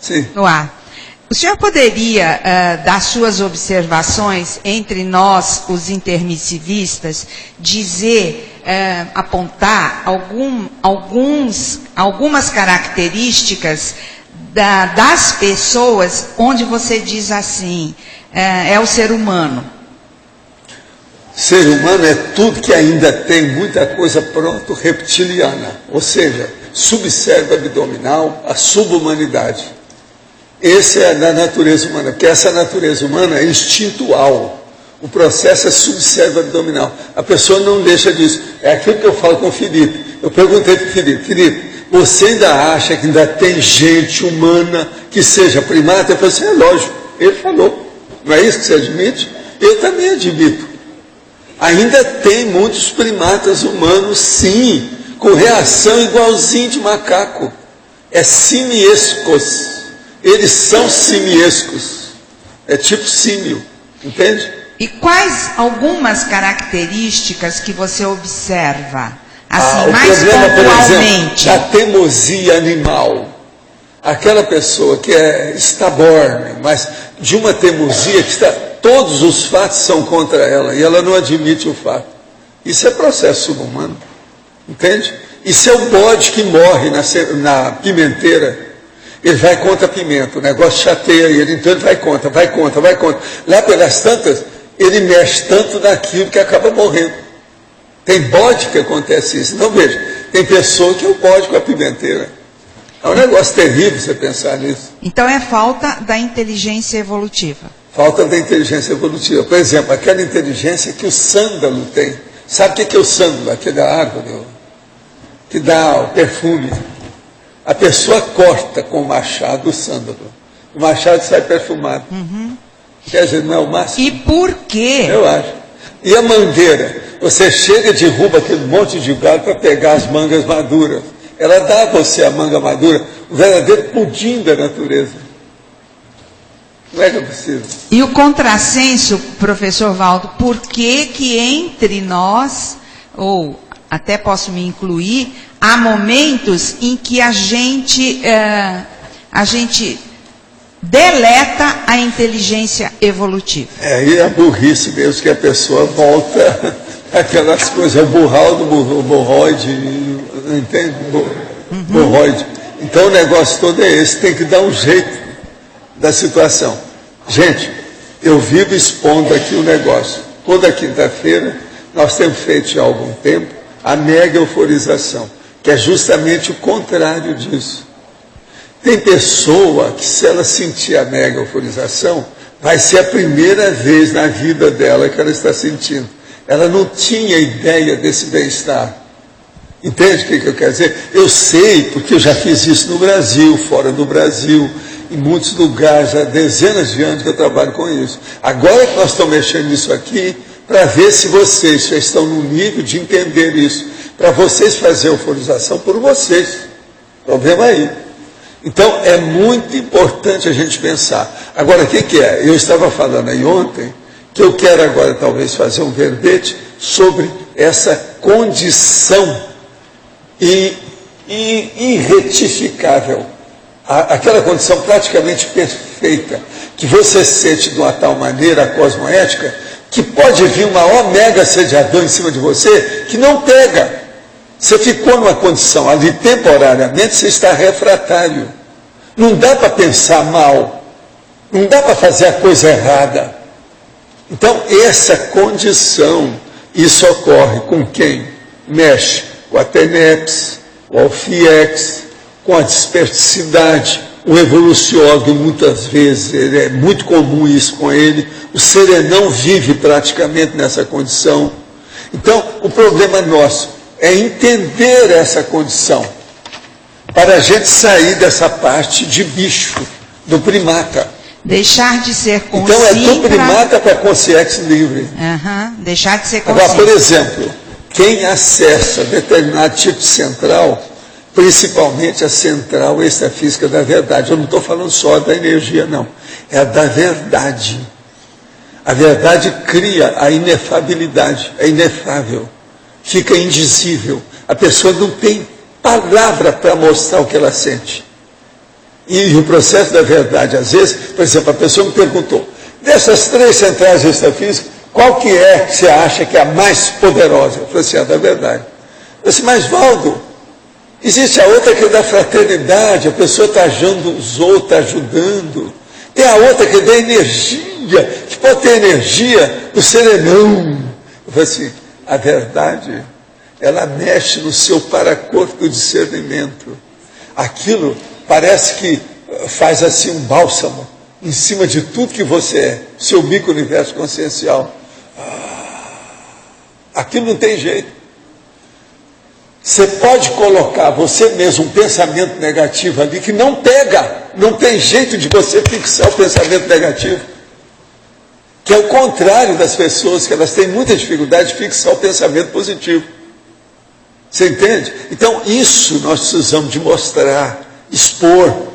Sim.
No ar. O senhor poderia dar suas observações entre nós, os intermissivistas, dizer, apontar algumas características das pessoas onde você diz assim, é o ser humano?
Ser humano é tudo que ainda tem muita coisa pronto reptiliana, ou seja, subcérebro abdominal, a subhumanidade. Esse é da natureza humana, porque essa natureza humana é instintual. O processo é subcérebro abdominal. A pessoa não deixa disso. É aquilo que eu falo com o Felipe. Eu perguntei para o Felipe, você ainda acha que ainda tem gente humana que seja primata? Eu falei assim, é lógico. Ele falou. Não é isso que você admite? Eu também admito. Ainda tem muitos primatas humanos, sim, com reação igualzinho de macaco. É simiescos. Eles são simiescos. É tipo símio, entende?
E quais algumas características que você observa, assim, mais
problema,
pontualmente?
Por exemplo, a teimosia animal. Aquela pessoa que é stubborn, mas de uma teimosia que todos os fatos são contra ela e ela não admite o fato. Isso é processo subhumano, entende? Isso é o bode que morre na pimenteira. Ele vai contra a pimenta, o negócio chateia ele, então ele vai contra. Lá pelas tantas, ele mexe tanto naquilo que acaba morrendo. Tem bode que acontece isso. Então veja, tem pessoa que é o bode com a pimenteira. É um negócio terrível você pensar nisso.
Então é falta da inteligência evolutiva.
Falta da inteligência evolutiva. Por exemplo, aquela inteligência que o sândalo tem. Sabe o que é o sândalo? Aquela árvore que dá o perfume. A pessoa corta com o machado o sândalo. O machado sai perfumado. Quer dizer, não é o máximo?
E por quê?
Eu acho. E a mangueira? Você chega e derruba aquele monte de galho para pegar as mangas maduras. Ela dá a você a manga madura, o verdadeiro pudim da natureza. Não é que é possível?
E o contrassenso, professor Valdo, por que entre nós, ou até posso me incluir, há momentos em que a gente deleta a inteligência evolutiva?
E a burrice mesmo, que a pessoa volta aquelas coisas, o borroide, entende? Borroide. Então o negócio todo é esse, tem que dar um jeito da situação. Gente, eu vivo expondo aqui o negócio. Toda quinta-feira nós temos feito já há algum tempo a mega euforização, que é justamente o contrário disso. Tem pessoa que, se ela sentir a mega euforização, vai ser a primeira vez na vida dela que ela está sentindo. Ela não tinha ideia desse bem-estar. Entende o que eu quero dizer? Eu sei, porque eu já fiz isso no Brasil, fora do Brasil, em muitos lugares, há dezenas de anos que eu trabalho com isso. Agora que nós estamos mexendo nisso aqui, para ver se vocês já estão no nível de entender isso, para vocês fazerem euforização por vocês. Problema aí. Então, é muito importante a gente pensar. Agora, o que é? Eu estava falando aí ontem, que eu quero agora talvez fazer um verbete sobre essa condição irreticável, aquela condição praticamente perfeita, que você sente de uma tal maneira a cosmoética, que pode vir um maior mega assediador em cima de você, que não pega. Você ficou numa condição ali temporariamente, você está refratário. Não dá para pensar mal, não dá para fazer a coisa errada. Então, essa condição, isso ocorre com quem mexe com a TENEPS, o Alfiex, com a desperticidade, o evoluciólogo, muitas vezes, é muito comum isso com ele, o serenão vive praticamente nessa condição. Então, o problema nosso é entender essa condição, para a gente sair dessa parte de bicho, do primata.
Deixar de ser consciente.
Então, é do primata para a consciência livre.
Deixar de ser consciente.
Agora, por exemplo, quem acessa determinado tipo de central, principalmente a central extrafísica da verdade, eu não estou falando só da energia, não, é a da verdade. A verdade cria a inefabilidade, é inefável, fica indizível. A pessoa não tem palavra para mostrar o que ela sente. E o processo da verdade, às vezes, por exemplo, a pessoa me perguntou, dessas 3 centrais extrafísicas, qual que é que você acha que é a mais poderosa? Eu falei assim, a da verdade. Eu disse, mas Valdo, existe a outra que é da fraternidade, a pessoa está ajudando os outros, está ajudando. Tem a outra que é da energia, que pode ter energia do serenão. Eu falei assim, a verdade, ela mexe no seu paracorpo do discernimento. Aquilo parece que faz assim um bálsamo em cima de tudo que você é, seu micro-universo consciencial. Aquilo não tem jeito. Você pode colocar você mesmo um pensamento negativo ali que não pega, não tem jeito de você fixar o pensamento negativo. que é o contrário das pessoas, que elas têm muita dificuldade de fixar o pensamento positivo. Você entende? Então, isso nós precisamos de mostrar, expor.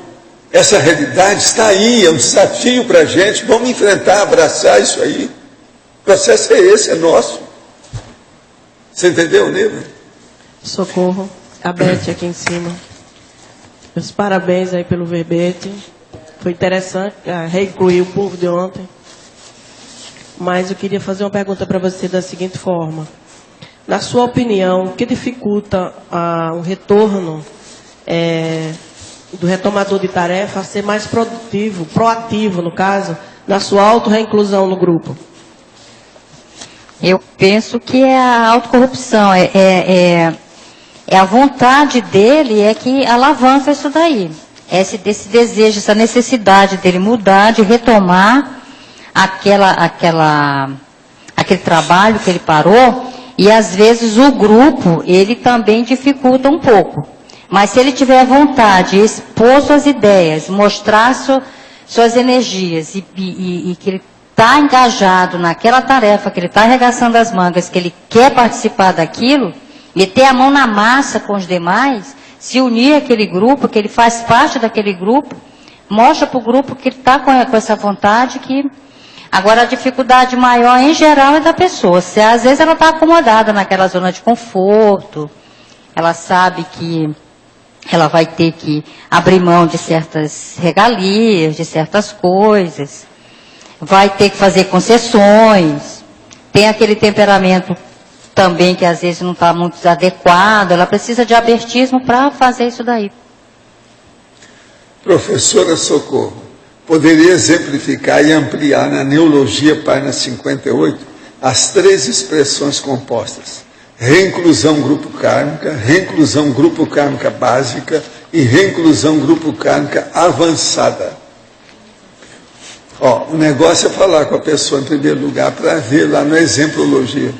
Essa realidade está aí, é um desafio para a gente. Vamos enfrentar, abraçar isso aí. O processo é esse, é nosso. Você entendeu, Nívia?
Socorro. A Beth aqui em cima. Meus parabéns aí pelo verbete. Foi interessante, reincluir o povo de ontem. Mas eu queria fazer uma pergunta para você da seguinte forma. Na sua opinião, o que dificulta um retorno do retomador de tarefa a ser mais produtivo, proativo, no caso, na sua auto-reinclusão no grupo?
Eu penso que é a autocorrupção, é a vontade dele que alavanca isso daí. Esse desejo, essa necessidade dele mudar, de retomar aquele trabalho que ele parou, e às vezes o grupo, ele também dificulta um pouco. Mas se ele tiver vontade, expor suas ideias, mostrar suas energias, e que ele está engajado naquela tarefa, que ele está arregaçando as mangas, que ele quer participar daquilo, meter a mão na massa com os demais, se unir àquele grupo, que ele faz parte daquele grupo, mostra para o grupo que ele está com essa vontade. Agora, a dificuldade maior, em geral, é da pessoa. Às vezes ela está acomodada naquela zona de conforto, ela sabe que ela vai ter que abrir mão de certas regalias, de certas coisas, vai ter que fazer concessões, tem aquele temperamento também que às vezes não está muito adequado, ela precisa de abertismo para fazer isso daí.
Professora Socorro, poderia exemplificar e ampliar na neologia página 58 as 3 expressões compostas: reinclusão grupo kármica, reinclusão grupo kármica básica e reinclusão grupo kármica avançada. O negócio é falar com a pessoa em primeiro lugar para ver lá na exemplologia.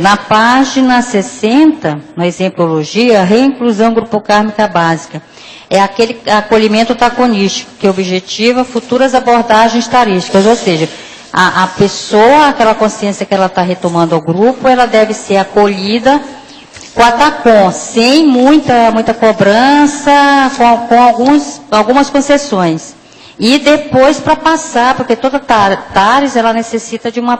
Na página 60, na exemplologia, reinclusão grupo kármica básica. É aquele acolhimento taconístico, que objetiva futuras abordagens tarísticas, ou seja, a pessoa, aquela consciência que ela está retomando ao grupo, ela deve ser acolhida com a TACOM, sem muita cobrança, com algumas concessões. E depois para passar, porque toda TARES ela necessita de uma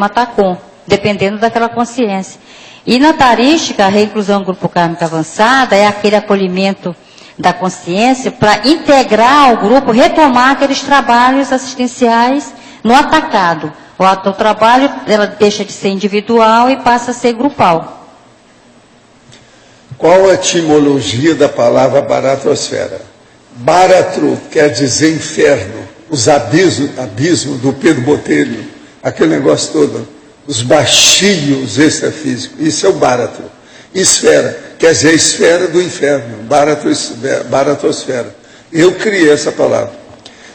TACOM, dependendo daquela consciência. E na tarística, a reinclusão grupo kármica avançada é aquele acolhimento da consciência para integrar ao grupo, retomar aqueles trabalhos assistenciais no atacado. O trabalho ela deixa de ser individual e passa a ser grupal.
Qual a etimologia da palavra baratrosfera? Baratro quer dizer inferno, os abismos do Pedro Botelho, aquele negócio todo, os baixinhos extrafísicos, isso é o baratro. Esfera, quer dizer a esfera do inferno, baratosfera. Eu criei essa palavra.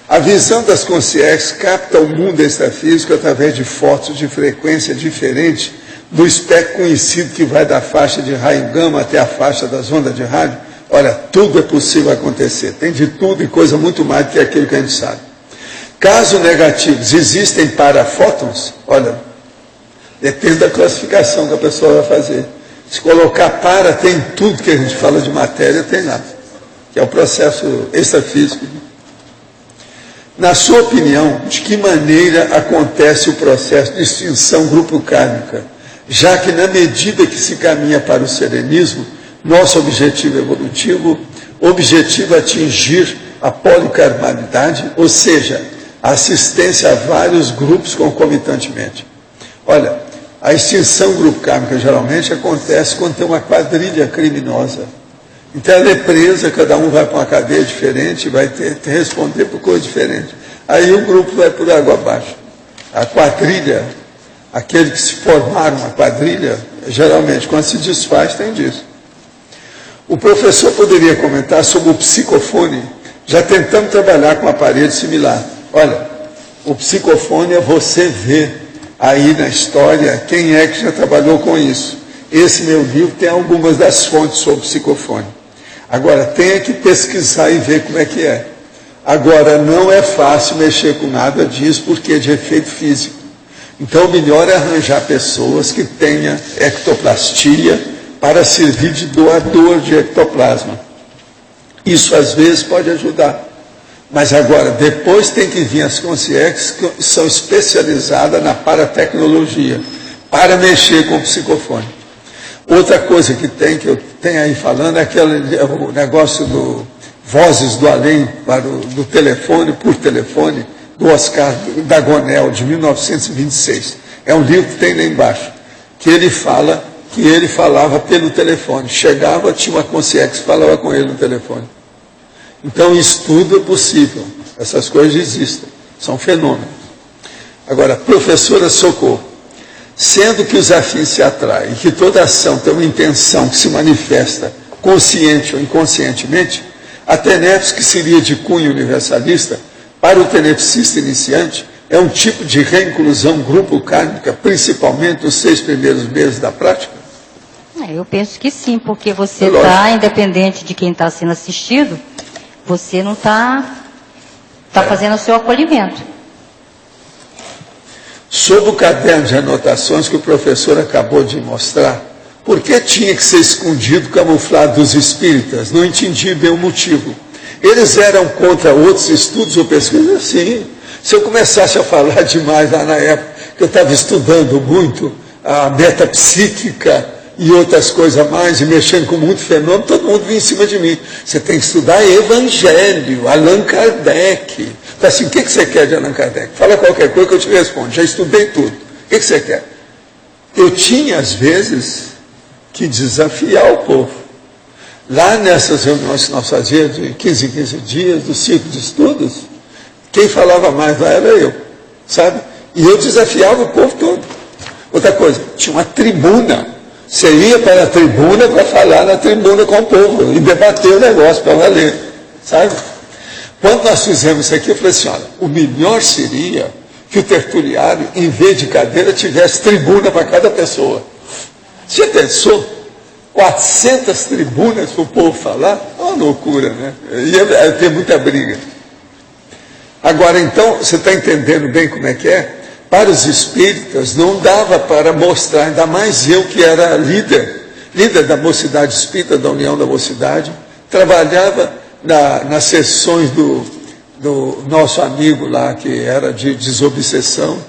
A visão das consciências capta o mundo extrafísico através de fotos de frequência diferente do espectro conhecido que vai da faixa de raio gama até a faixa das ondas de rádio. Olha, tudo é possível acontecer. Tem de tudo e coisa muito mais do que aquilo que a gente sabe. Casos negativos existem para fótons? Olha, depende da classificação que a pessoa vai fazer. Se colocar para, tem tudo que a gente fala de matéria, tem lá. Que é o processo extrafísico. Na sua opinião, de que maneira acontece o processo de extinção grupo kármica? Já que na medida que se caminha para o serenismo, nosso objetivo evolutivo, objetivo atingir a policarmalidade, ou seja, a assistência a vários grupos concomitantemente. Olha, a extinção grupo kármica geralmente acontece quando tem uma quadrilha criminosa. Então ela é presa, cada um vai para uma cadeia diferente, vai ter que responder por coisa diferente. Aí o grupo vai por água abaixo. A quadrilha, aquele que se formaram uma quadrilha, geralmente quando se desfaz tem disso. O professor poderia comentar sobre o psicofone. Já tentamos trabalhar com um aparelho similar. Olha, o psicofone é você ver aí na história quem é que já trabalhou com isso. Esse meu livro tem algumas das fontes sobre psicofone. Agora, tem que pesquisar e ver como é que é. Agora, não é fácil mexer com nada disso, porque é de efeito físico. Então, o melhor é arranjar pessoas que tenham ectoplastia para servir de doador de ectoplasma. Isso, às vezes, pode ajudar. Mas, agora, depois tem que vir as consciências que são especializadas na paratecnologia, para mexer com o psicofone. Outra coisa que eu tenho aí falando, é o negócio do Vozes do Além, do telefone, por telefone, do Oscar Dagonel, de 1926. É um livro que tem lá embaixo, que ele fala que ele falava pelo telefone. Chegava, tinha uma consciência que falava com ele no telefone. Então, isso tudo é possível. Essas coisas existem, são fenômenos. Agora, professora Socorro, sendo que os afins se atraem, e que toda ação tem uma intenção que se manifesta consciente ou inconscientemente, a TENEPS, que seria de cunho universalista, para o tenepsista iniciante, é um tipo de reinclusão grupo kármica, principalmente nos 6 primeiros meses da prática?
Eu penso que sim, porque você está, independente de quem está sendo assistido, você não está fazendo o seu acolhimento.
Sobre o caderno de anotações que o professor acabou de mostrar, por que tinha que ser escondido, camuflado dos espíritas? Não entendi bem o motivo. Eles eram contra outros estudos ou pesquisas? Sim. Se eu começasse a falar demais lá na época, que eu estava estudando muito a metapsíquica e outras coisas mais, e mexendo com muito fenômeno, todo mundo vinha em cima de mim. Você tem que estudar Evangelho, Allan Kardec. Então, assim, o que você quer de Allan Kardec? Fala qualquer coisa que eu te respondo. Já estudei tudo. O que você quer? Eu tinha, às vezes, que desafiar o povo. Lá nessas reuniões que nós fazíamos, de 15 em 15 dias, do ciclo de estudos, quem falava mais lá era eu, sabe? E eu desafiava o povo todo. Outra coisa, tinha uma tribuna. Você ia para a tribuna para falar na tribuna com o povo e debater o negócio para valer, sabe? Quando nós fizemos isso aqui, eu falei assim, olha, o melhor seria que o tertuliário, em vez de cadeira, tivesse tribuna para cada pessoa. Você pensou? 400 tribunas para o povo falar? É uma loucura, né? Ia ter muita briga. Agora, então, você está entendendo bem como é que é? Para os espíritas, não dava para mostrar, ainda mais eu que era líder da Mocidade Espírita, da União da Mocidade, trabalhava nas sessões do nosso amigo lá, que era de desobsessão,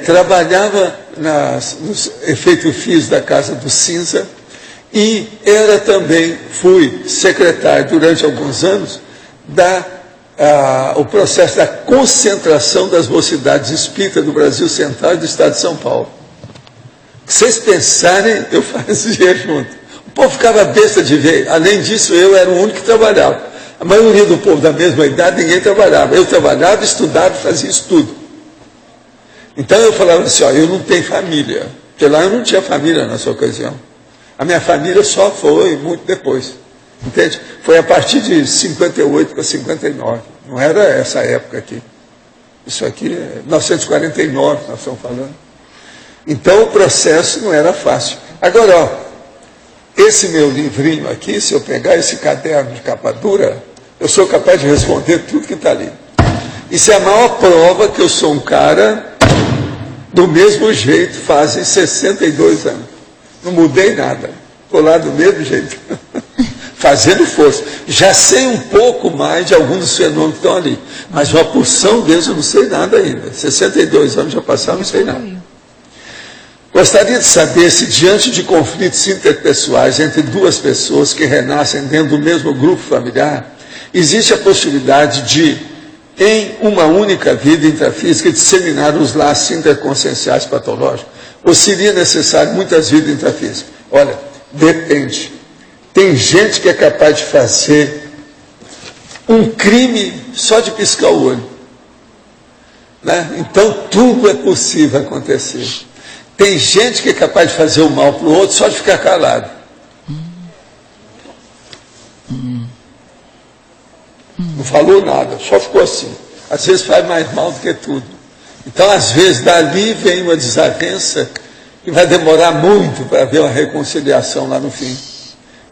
trabalhava nos efeitos fios da Casa do Cinza, e fui secretário durante alguns anos o processo da concentração das mocidades espíritas do Brasil Central e do Estado de São Paulo. Se vocês pensarem, eu fazia junto. O povo ficava besta de ver. Além disso, eu era o único que trabalhava. A maioria do povo da mesma idade, ninguém trabalhava. Eu trabalhava, estudava, fazia estudo. Então eu falava assim, eu não tenho família. Porque lá eu não tinha família nessa ocasião. A minha família só foi muito depois. Entende? Foi a partir de 58 para 59. Não era essa época aqui. Isso aqui é 1949, nós estamos falando. Então o processo não era fácil. Agora, esse meu livrinho aqui, se eu pegar esse caderno de capa dura, eu sou capaz de responder tudo que está ali. Isso é a maior prova que eu sou um cara do mesmo jeito, fazem 62 anos. Não mudei nada. Estou lá do mesmo jeito. Fazendo força. Já sei um pouco mais de alguns dos fenômenos que estão ali. Mas uma porção deles eu não sei nada ainda. 62 anos já passaram, não sei nada. Gostaria de saber se, diante de conflitos interpessoais entre duas pessoas que renascem dentro do mesmo grupo familiar, existe a possibilidade de, em uma única vida intrafísica, disseminar os laços interconscienciais patológicos? Ou seria necessário muitas vidas intrafísicas? Olha, depende. Tem gente que é capaz de fazer um crime só de piscar o olho. Né? Então, tudo é possível acontecer. Tem gente que é capaz de fazer o mal para o outro só de ficar calado. Não falou nada, só ficou assim. Às vezes faz mais mal do que tudo. Então, às vezes, dali vem uma desavença que vai demorar muito para haver uma reconciliação lá no fim.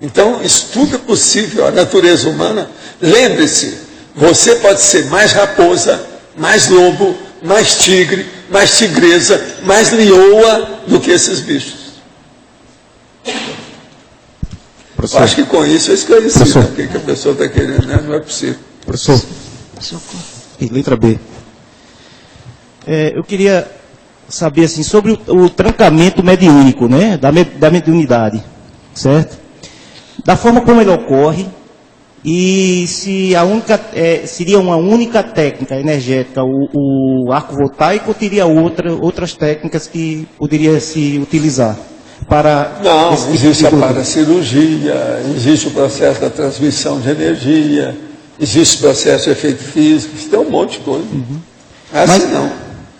Então, isso tudo é possível. A natureza humana, lembre-se, você pode ser mais raposa, mais lobo, mais tigre, mais tigresa, mais leoa do que esses bichos.
Professor.
Eu acho que com isso eu esclareci, né? O que a pessoa está querendo, né? Não é possível.
Professor, letra B. Eu queria saber assim, sobre o trancamento mediúnico, né? Da mediunidade, certo? Da forma como ele ocorre, e se seria uma única técnica energética, o arco voltaico, ou teria outras técnicas que poderia se utilizar?
Não, existe a paracirurgia, existe o processo da transmissão de energia, existe o processo de efeito físico, tem um monte de coisa. Assim não.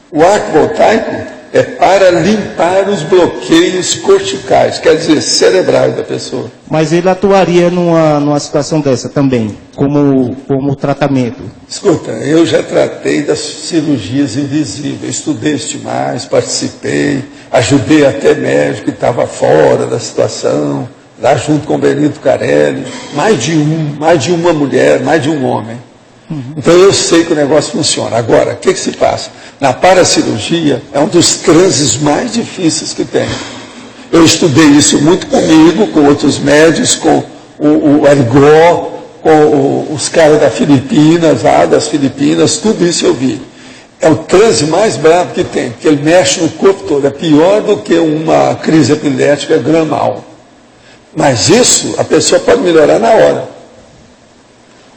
O arco voltaico é para limpar os bloqueios corticais, quer dizer, cerebrais da pessoa.
Mas ele atuaria numa situação dessa também, como tratamento?
Escuta, eu já tratei das cirurgias invisíveis, estudei estimais, participei, ajudei até médico que estava fora da situação, lá junto com o Benito Carelli, mais de uma mulher, mais de um homem. Então eu sei que o negócio funciona. Agora, o que se passa? Na paracirurgia é um dos transes mais difíceis que tem. Eu estudei isso muito comigo, com outros médicos, com o Arigó, com os caras das Filipinas, tudo isso eu vi. É o transe mais bravo que tem, porque ele mexe no corpo todo. É pior do que uma crise epilética gramal. Mas isso a pessoa pode melhorar na hora.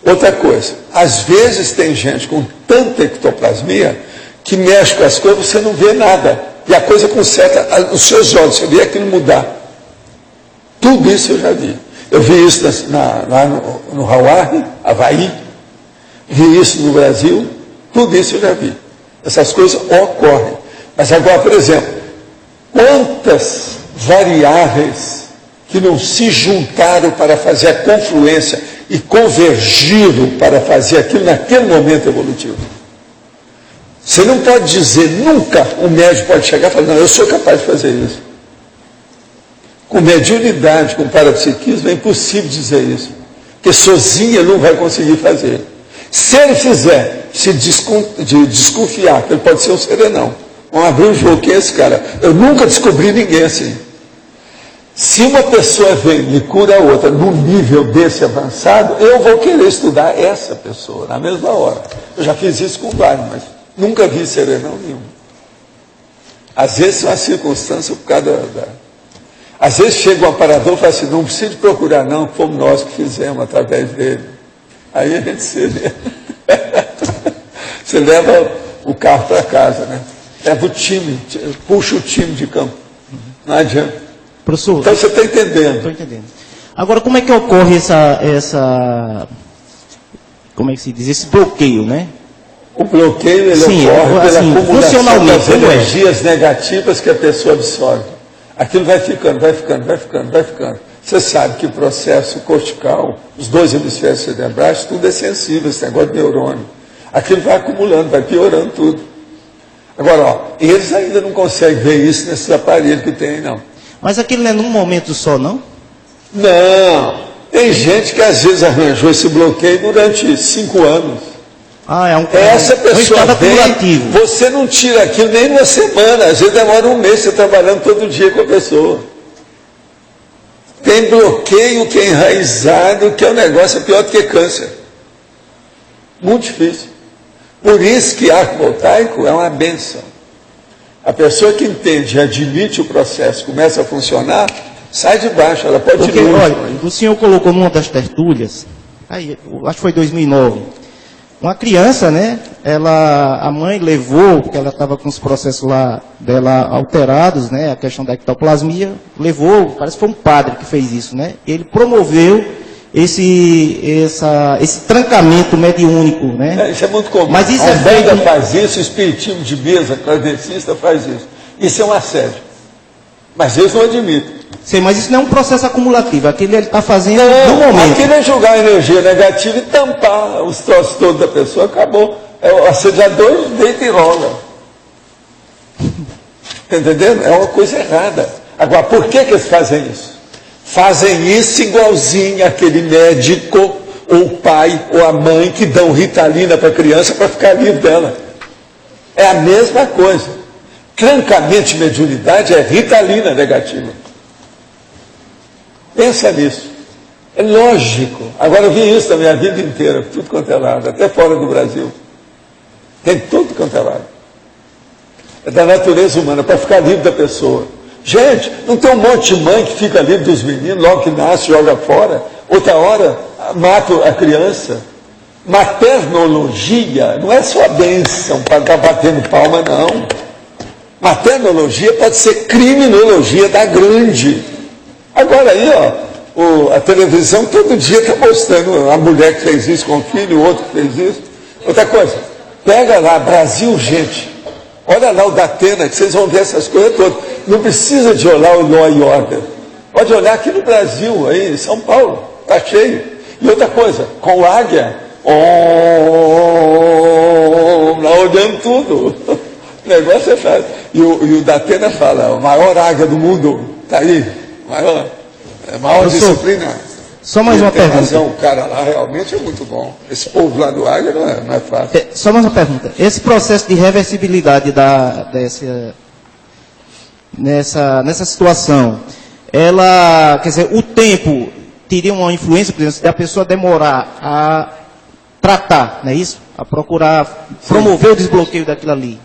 Outra coisa, às vezes tem gente com tanta ectoplasmia que mexe com as coisas, você não vê nada. E a coisa conserta os seus olhos, você vê aquilo mudar. Tudo isso eu já vi. Eu vi isso lá no Hawaii, Havaí, vi isso no Brasil, tudo isso eu já vi. Essas coisas ocorrem. Mas agora, por exemplo, quantas variáveis que não se juntaram para fazer a confluência e convergiram para fazer aquilo naquele momento evolutivo. Você não pode dizer, nunca um médico pode chegar e falar, não, eu sou capaz de fazer isso. Com mediunidade, com parapsiquismo, é impossível dizer isso. Porque sozinho ele não vai conseguir fazer. Se ele fizer, se desconfiar que ele pode ser um serenão, vamos abrir o jogo, quem é esse cara? Eu nunca descobri ninguém assim. Se uma pessoa vem e cura a outra num nível desse avançado, eu vou querer estudar essa pessoa na mesma hora. Eu já fiz isso com vários, mas nunca vi serenão nenhum. Às vezes são as circunstâncias por causa da... Às vezes chega um aparador e fala assim, não precisa de procurar não, fomos nós que fizemos através dele. Aí a gente se vê. Você leva o carro para casa, né? Leva o time, puxa o time de campo. Não adianta.
Professor,
então você está entendendo.
Estou entendendo. Agora, como é que ocorre como é que se diz, esse bloqueio, né?
O bloqueio, ele ocorre pela acumulação das energias negativas que a pessoa absorve. Aquilo vai ficando. Você sabe que o processo cortical, os dois hemisférios cerebrais, tudo é sensível, esse negócio de neurônio. Aquilo vai acumulando, vai piorando tudo. Agora, eles ainda não conseguem ver isso nesses aparelhos que tem, não.
Mas aquilo não é num momento só, não?
Não. Tem gente que às vezes arranjou esse bloqueio durante 5 anos. Essa pessoa vem, você não tira aquilo nem numa semana, às vezes demora um mês você trabalhando todo dia com a pessoa. Tem bloqueio que é enraizado, que é um negócio pior do que câncer. Muito difícil. Por isso que arco voltaico é uma bênção. A pessoa que entende e admite o processo, começa a funcionar, sai de baixo, ela pode ir longe.
Olha, o senhor colocou numa das tertúlias, acho que foi 2009, uma criança, né? A mãe levou, porque ela estava com os processos lá dela alterados, né? A questão da ectoplasmia, levou, parece que foi um padre que fez isso, né? Ele promoveu esse trancamento mediúnico, né?
Isso é muito comum.
Mas isso
a Umbanda faz isso, o espiritismo de mesa, kardecista faz isso. Isso é um assédio. Mas eles não admitem.
Sim, mas isso não é um processo acumulativo, aquilo ele está fazendo no momento.
Aquilo é jogar energia negativa e tampar os troços todos da pessoa, acabou. O assediador deita e rola. Está entendendo? É uma coisa errada. Agora, por que eles fazem isso? Fazem isso igualzinho aquele médico, ou o pai, ou a mãe, que dão Ritalina para a criança para ficar livre dela. É a mesma coisa. Trancamento de mediunidade é ritalina negativa. Pensa nisso. É lógico. Agora eu vi isso na minha vida inteira, tudo quanto é lado, até fora do Brasil. Tem tudo quanto é lado. É da natureza humana, para ficar livre da pessoa. Gente, não tem um monte de mãe que fica livre dos meninos, logo que nasce, joga fora. Outra hora, mata a criança. Maternologia não é só bênção para estar batendo palma, não. Maternologia pode ser criminologia da grande. Agora aí, ó, a televisão todo dia está mostrando a mulher que fez isso com o filho, o outro que fez isso. Outra coisa, pega lá, Brasil, gente. Olha lá o Datena, que vocês vão ver essas coisas todas. Não precisa de olhar o Law and Order. Pode olhar aqui no Brasil, aí em São Paulo, está cheio. E outra coisa, com o Águia, lá olhando tudo. O negócio é fácil. E o Datena fala, a maior águia do mundo, está aí, maior disciplina.
Só mais uma pergunta.
Razão, o cara lá realmente é muito bom. Esse povo lá do Águia não é fácil.
Só mais uma pergunta. Esse processo de reversibilidade nessa situação, ela, quer dizer, o tempo teria uma influência, por exemplo, se a pessoa demorar a tratar, não é isso? A procurar promover o desbloqueio daquilo ali.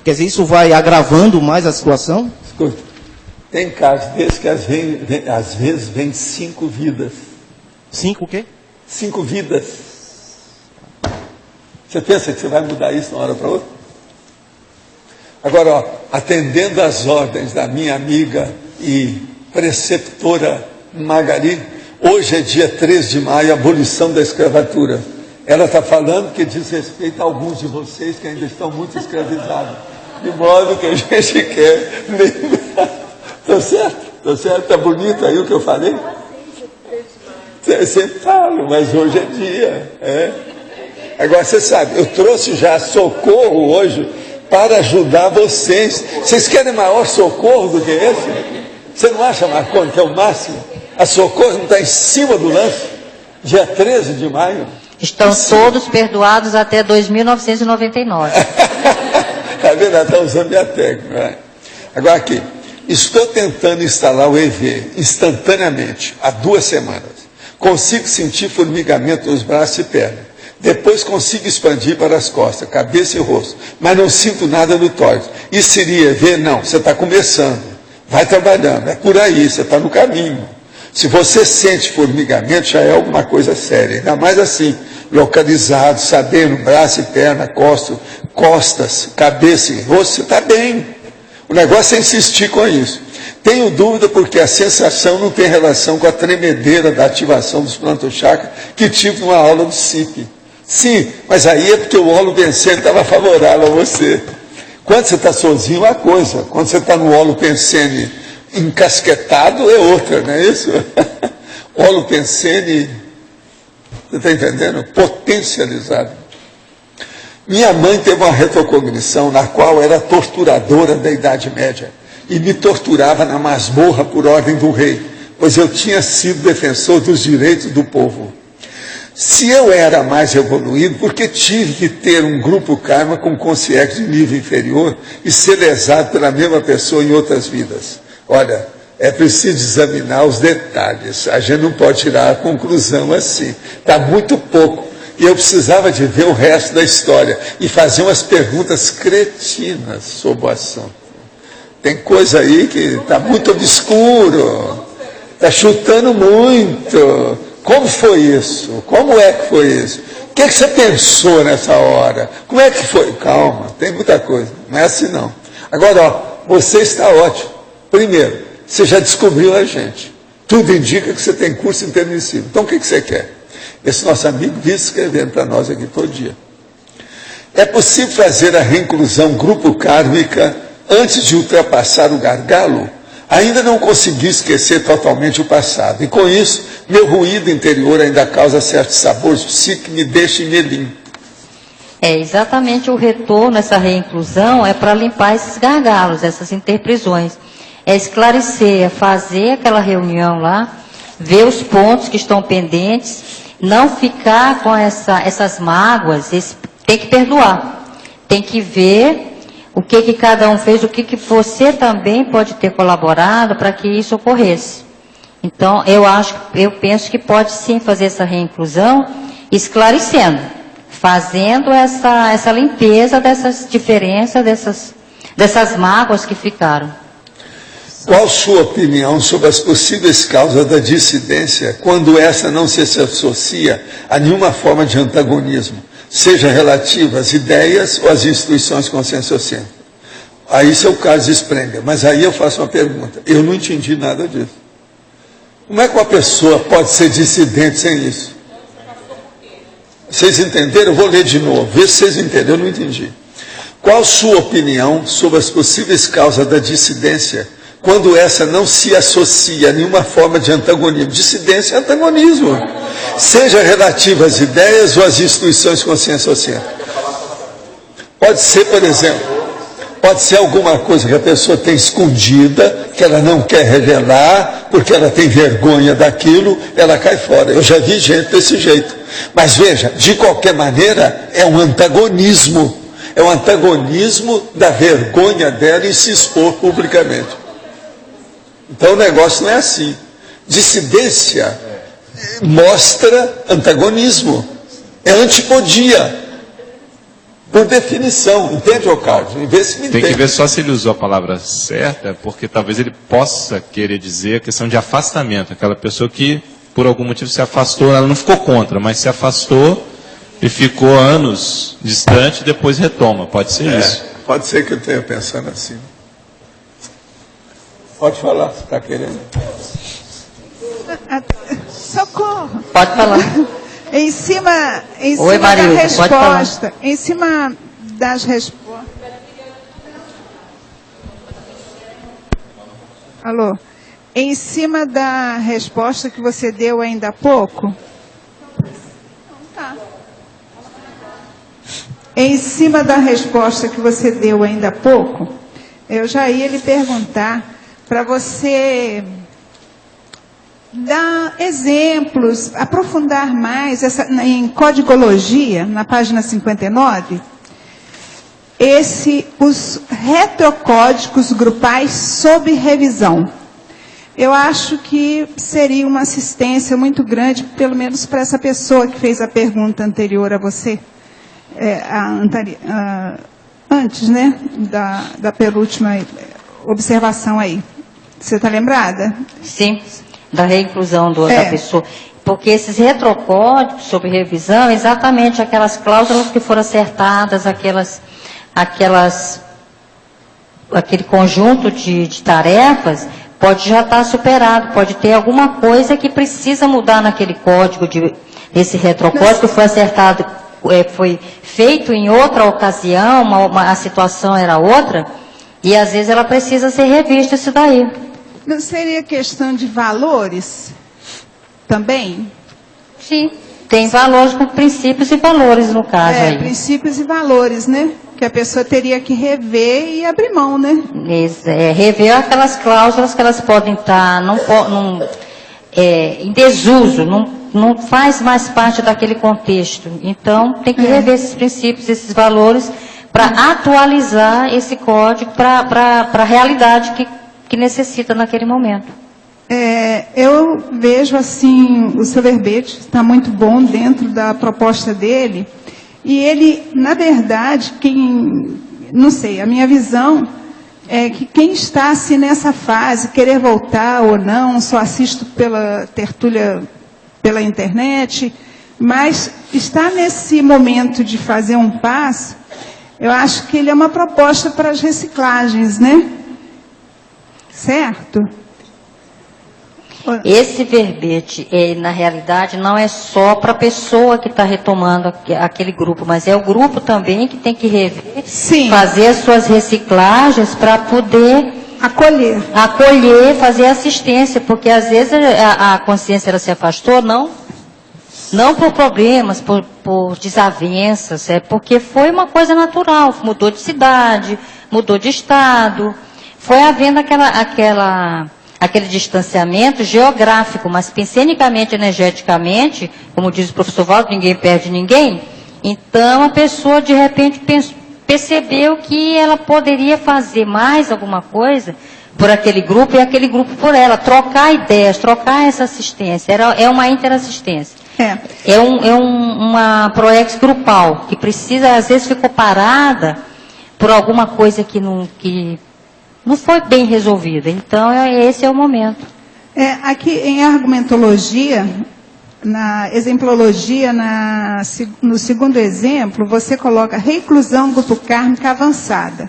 Quer dizer, isso vai agravando mais a situação?
Escuta, tem casos desses que às vezes vem 5 vidas.
5 o quê?
5 vidas. Você pensa que você vai mudar isso de uma hora para outra? Agora, ó, atendendo às ordens da minha amiga e preceptora Magari, hoje é dia 3 de maio, abolição da escravatura. Ela está falando que diz respeito a alguns de vocês que ainda estão muito escravizados. De modo que a gente quer lembrar. Estou certo? Estou certo? Está bonito aí o que eu falei? Eu sempre falo, mas hoje é dia. Agora, você sabe, eu trouxe já socorro hoje para ajudar vocês. Vocês querem maior socorro do que esse? Você não acha, Marconi, que é o máximo? A Socorro não está em cima do lance? Dia 13 de maio?
Estão todos perdoados até 2.999.
Está vendo? Ela está usando minha técnica. Agora aqui, estou tentando instalar o EV instantaneamente, há 2 semanas. Consigo sentir formigamento nos braços e pernas. Depois consigo expandir para as costas, cabeça e rosto. Mas não sinto nada no tórax. Isso seria EV? Não, você está começando. Vai trabalhando, é por aí, você está no caminho. Se você sente formigamento, já é alguma coisa séria. Ainda mais assim, localizado, sabendo, braço e perna, costas, cabeça e rosto, você está bem. O negócio é insistir com isso. Tenho dúvida porque a sensação não tem relação com a tremedeira da ativação dos plantochakras que tive numa aula do CIP. Sim, mas aí é porque o olo pensene estava favorável a você. Quando você está sozinho é uma coisa, quando você está no olo pensene encasquetado é outra, não é isso? Olo pensene, você está entendendo? Potencializado. Minha mãe teve uma retrocognição na qual era torturadora da Idade Média e me torturava na masmorra por ordem do rei, pois eu tinha sido defensor dos direitos do povo. Se eu era mais evoluído, porque tive que ter um grupo karma com consciência de nível inferior e ser lesado pela mesma pessoa em outras vidas? Olha, é preciso examinar os detalhes. A gente não pode tirar a conclusão assim. Está muito pouco. E eu precisava de ver o resto da história e fazer umas perguntas cretinas sobre o assunto. Tem coisa aí que está muito obscuro. Está chutando muito. Como foi isso? Como é que foi isso? O que você pensou nessa hora? Como é que foi? Calma, tem muita coisa. Não é assim não. Agora, ó, você está ótimo. Primeiro, você já descobriu a gente. Tudo indica que você tem curso intermissivo. Então, o que você quer? Esse nosso amigo vive escrevendo para nós aqui todo dia. É possível fazer a reinclusão grupo kármica antes de ultrapassar o gargalo? Ainda não consegui esquecer totalmente o passado. E com isso, meu ruído interior ainda causa certos sabores psíquicos que me deixam melim.
É exatamente o retorno, essa reinclusão, é para limpar esses gargalos, essas interprisões. É esclarecer, é fazer aquela reunião lá, ver os pontos que estão pendentes, não ficar com essas mágoas, tem que perdoar. Tem que ver o que cada um fez, o que você também pode ter colaborado para que isso ocorresse. Então, eu penso que pode sim fazer essa reinclusão, esclarecendo, fazendo essa limpeza dessas diferenças, dessas mágoas que ficaram.
Qual sua opinião sobre as possíveis causas da dissidência quando essa não se associa a nenhuma forma de antagonismo, seja relativa às ideias ou às instituições conscienciocêntricas? Aí isso é o caso de Sprenger, mas aí eu faço uma pergunta. Eu não entendi nada disso. Como é que uma pessoa pode ser dissidente sem isso? Vocês entenderam? Eu vou ler de novo, vê se vocês entenderam, eu não entendi. Qual sua opinião sobre as possíveis causas da dissidência quando essa não se associa a nenhuma forma de antagonismo? Dissidência é antagonismo, seja relativa às ideias ou às instituições conscienciocêntricas. Pode ser, por exemplo, pode ser alguma coisa que a pessoa tem escondida, que ela não quer revelar, porque ela tem vergonha daquilo, ela cai fora. Eu já vi gente desse jeito. Mas veja, de qualquer maneira, é um antagonismo. É um antagonismo da vergonha dela em se expor publicamente. Então o negócio não é assim. Dissidência mostra antagonismo. É antipodia. Por definição, entende, Carlos? Vê se me entende.
Tem que ver só se ele usou a palavra certa, porque talvez ele possa querer dizer a questão de afastamento. Aquela pessoa que, por algum motivo, se afastou, ela não ficou contra, mas se afastou e ficou anos distante e depois retoma. Pode ser isso.
Pode ser que eu tenha pensando assim. Pode falar, se está querendo.
Socorro!
Pode falar.
Em cima
Oi, Marilda,
da resposta, em cima das respostas. Alô? Em cima da resposta que você deu ainda há pouco. Tá. Em cima da resposta que você deu ainda há pouco, eu já ia lhe perguntar para você dar exemplos, aprofundar mais em codigologia, na página 59, os retrocódigos grupais sob revisão. Eu acho que seria uma assistência muito grande, pelo menos para essa pessoa que fez a pergunta anterior a você, antes, né, da penúltima observação aí. Você está lembrada?
Sim. Da reinclusão da pessoa. Porque esses retrocódigos sobre revisão, exatamente aquelas cláusulas que foram acertadas, aquele conjunto de tarefas, pode já estar superado, pode ter alguma coisa que precisa mudar naquele código, esse retrocódigo foi acertado, foi feito em outra ocasião, a situação era outra, e às vezes ela precisa ser revista isso daí.
Não seria questão de valores também?
Sim, tem valores com princípios e valores no caso aí.
Princípios e valores, né? Que a pessoa teria que rever e abrir mão, né?
Rever aquelas cláusulas que elas podem estar em desuso, não faz mais parte daquele contexto. Então, tem que rever esses princípios, esses valores, para atualizar esse código para a realidade que necessita naquele momento.
Eu vejo assim, o seu verbete está muito bom dentro da proposta dele, e ele, na verdade, não sei, a minha visão é que quem está assim, nessa fase, querer voltar ou não, só assisto pela tertúlia, pela internet, mas está nesse momento de fazer um passo, eu acho que ele é uma proposta para as reciclagens, né? Certo?
Esse verbete, na realidade, não é só para a pessoa que está retomando aquele grupo, mas é o grupo também que tem que rever, fazer as suas reciclagens para poder
acolher,
fazer assistência, porque às vezes a consciência ela se afastou, não por problemas, por desavenças, porque foi uma coisa natural, mudou de cidade, mudou de estado, foi havendo aquele distanciamento geográfico, mas pensenicamente, energeticamente, como diz o professor Valdo, ninguém perde ninguém. Então, a pessoa, de repente, percebeu que ela poderia fazer mais alguma coisa por aquele grupo e aquele grupo por ela, trocar ideias, trocar essa assistência. É uma interassistência. É uma proex grupal, que precisa, às vezes ficou parada por alguma coisa que não foi bem resolvida. Então, esse é o momento.
Aqui em argumentologia, na exemplologia, no segundo exemplo, você coloca reclusão grupo kármica avançada.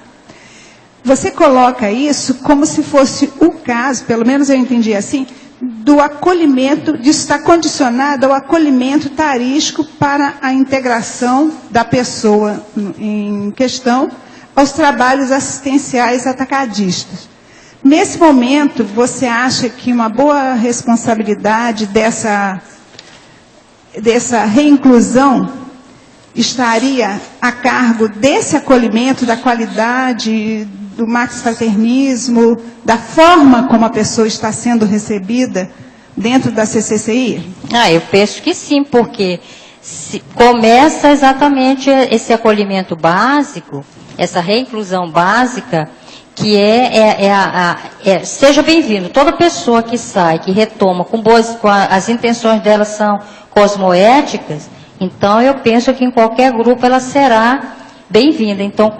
Você coloca isso como se fosse o caso, pelo menos eu entendi assim, do acolhimento, disso está condicionado ao acolhimento tarístico para a integração da pessoa em questão aos trabalhos assistenciais atacadistas. Nesse momento, você acha que uma boa responsabilidade dessa reinclusão estaria a cargo desse acolhimento, da qualidade, do maxfraternismo, da forma como a pessoa está sendo recebida dentro da CCCI?
Eu penso que sim, porque começa exatamente esse acolhimento básico, essa reinclusão básica, que seja bem-vindo. Toda pessoa que sai, que retoma, as intenções dela são cosmoéticas, então eu penso que em qualquer grupo ela será bem-vinda. Então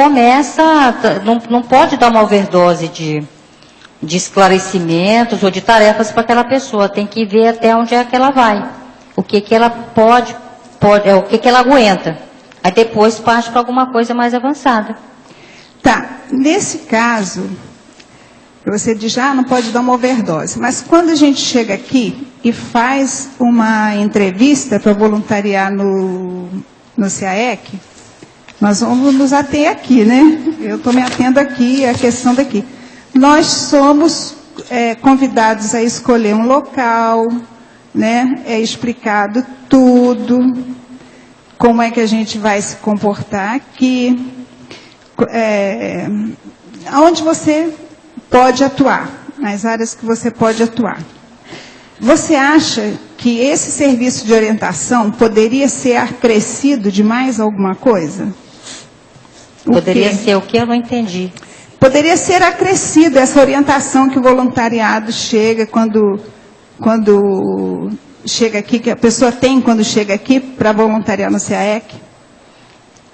não pode dar uma overdose de esclarecimentos ou de tarefas para aquela pessoa, tem que ver até onde é que ela vai, o que ela pode o que ela aguenta. Aí depois parte para alguma coisa mais avançada.
Nesse caso, você diz, não pode dar uma overdose, mas quando a gente chega aqui e faz uma entrevista para voluntariar no CAEC, nós vamos nos ater aqui, né? Eu estou me atendo aqui, a questão daqui. Nós somos convidados a escolher um local, né? É explicado tudo, como é que a gente vai se comportar aqui, onde você pode atuar, nas áreas que você pode atuar. Você acha que esse serviço de orientação poderia ser acrescido de mais alguma coisa?
Poderia ser o que? Eu não entendi.
Poderia ser acrescida essa orientação que o voluntariado chega quando chega aqui, que a pessoa tem quando chega aqui para voluntariar no CAEC?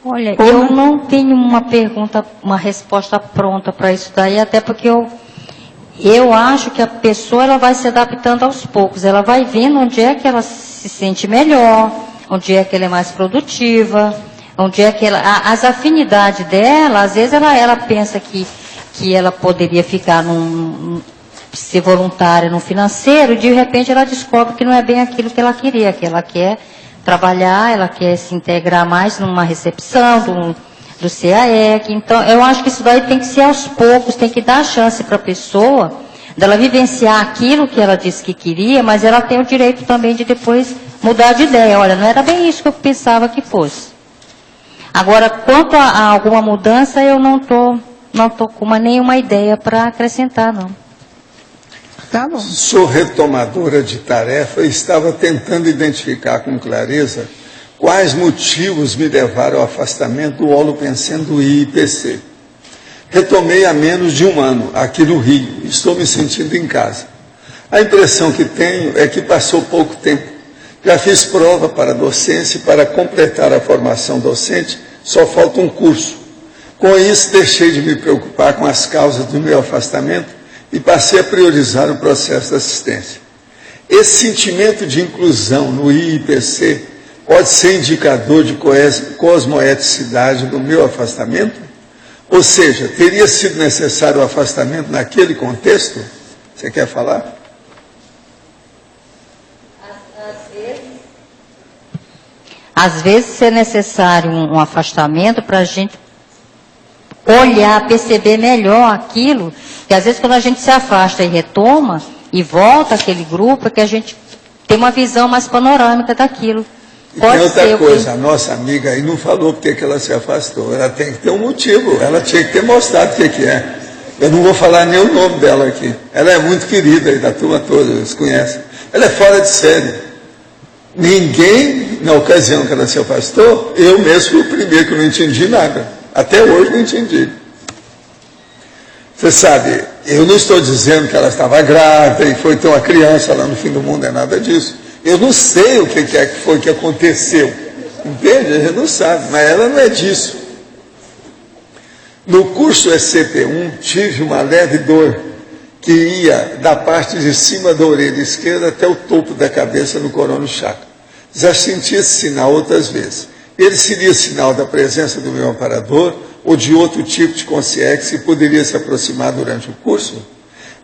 Olha, eu não tenho uma resposta pronta para isso daí, até porque eu acho que a pessoa ela vai se adaptando aos poucos, ela vai vendo onde é que ela se sente melhor, onde é que ela é mais produtiva, onde é que as afinidades dela, às vezes ela pensa que ela poderia ficar ser voluntária no financeiro, e de repente ela descobre que não é bem aquilo que ela queria, que ela quer trabalhar, ela quer se integrar mais numa recepção do CAEC. Então, eu acho que isso daí tem que ser aos poucos, tem que dar a chance para a pessoa dela vivenciar aquilo que ela disse que queria, mas ela tem o direito também de depois mudar de ideia. Olha, não era bem isso que eu pensava que fosse. Agora, quanto a alguma mudança, eu não tô com nenhuma ideia para acrescentar, não.
Tá bom.
Sou retomadora de tarefa e estava tentando identificar com clareza quais motivos me levaram ao afastamento do Holopensen do IIPC. Retomei há menos de um ano, aqui no Rio, e estou me sentindo em casa. A impressão que tenho é que passou pouco tempo. Já fiz prova para docência e para completar a formação docente, só falta um curso. Com isso, deixei de me preocupar com as causas do meu afastamento e passei a priorizar o processo de assistência. Esse sentimento de inclusão no IIPC pode ser indicador de cosmoeticidade do meu afastamento? Ou seja, teria sido necessário o afastamento naquele contexto? Você quer falar?
Às vezes é necessário um afastamento para a gente olhar, perceber melhor aquilo, que às vezes quando a gente se afasta e retoma, e volta àquele grupo, é que a gente tem uma visão mais panorâmica daquilo.
E tem outra coisa, a nossa amiga aí não falou porque que ela se afastou, ela tem que ter um motivo, ela tinha que ter mostrado o que é. Eu não vou falar nem o nome dela aqui, ela é muito querida aí da turma toda, eles conhecem. Ela é fora de série. Ninguém, na ocasião que ela se afastou, eu mesmo fui o primeiro que não entendi nada. Até hoje não entendi. Você sabe, eu não estou dizendo que ela estava grávida e foi ter uma criança lá no fim do mundo, é nada disso. Eu não sei o que foi que aconteceu. Entende? A gente não sabe, mas ela não é disso. No curso SCP-1, tive uma leve dor que ia da parte de cima da orelha esquerda até o topo da cabeça no corono chakra. Já senti esse sinal outras vezes. Ele seria sinal da presença do meu amparador ou de outro tipo de consciência que poderia se aproximar durante o curso?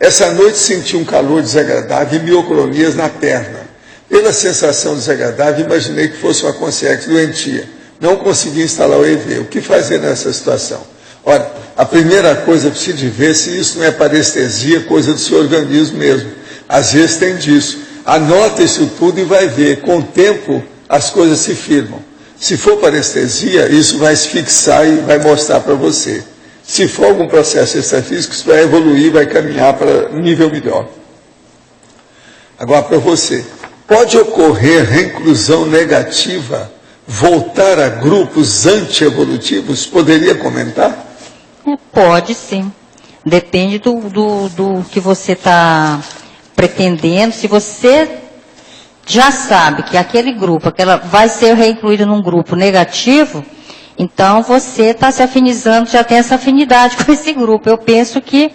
Essa noite senti um calor desagradável e mioclonias na perna. Pela sensação desagradável, imaginei que fosse uma consciência doentia. Não consegui instalar o EV. O que fazer nessa situação? Ora, a primeira coisa que precisa de ver se isso não é parestesia, coisa do seu organismo mesmo. Às vezes tem disso. Anota isso tudo e vai ver. Com o tempo, as coisas se firmam. Se for parestesia, isso vai se fixar e vai mostrar para você. Se for algum processo extrafísico, isso vai evoluir, vai caminhar para um nível melhor. Agora, para você, pode ocorrer reinclusão negativa, voltar a grupos antievolutivos? Poderia comentar?
Pode sim. Depende do que você está pretendendo. Se você já sabe que aquele grupo, aquela vai ser reincluído num grupo negativo, então você está se afinizando, já tem essa afinidade com esse grupo. Eu penso que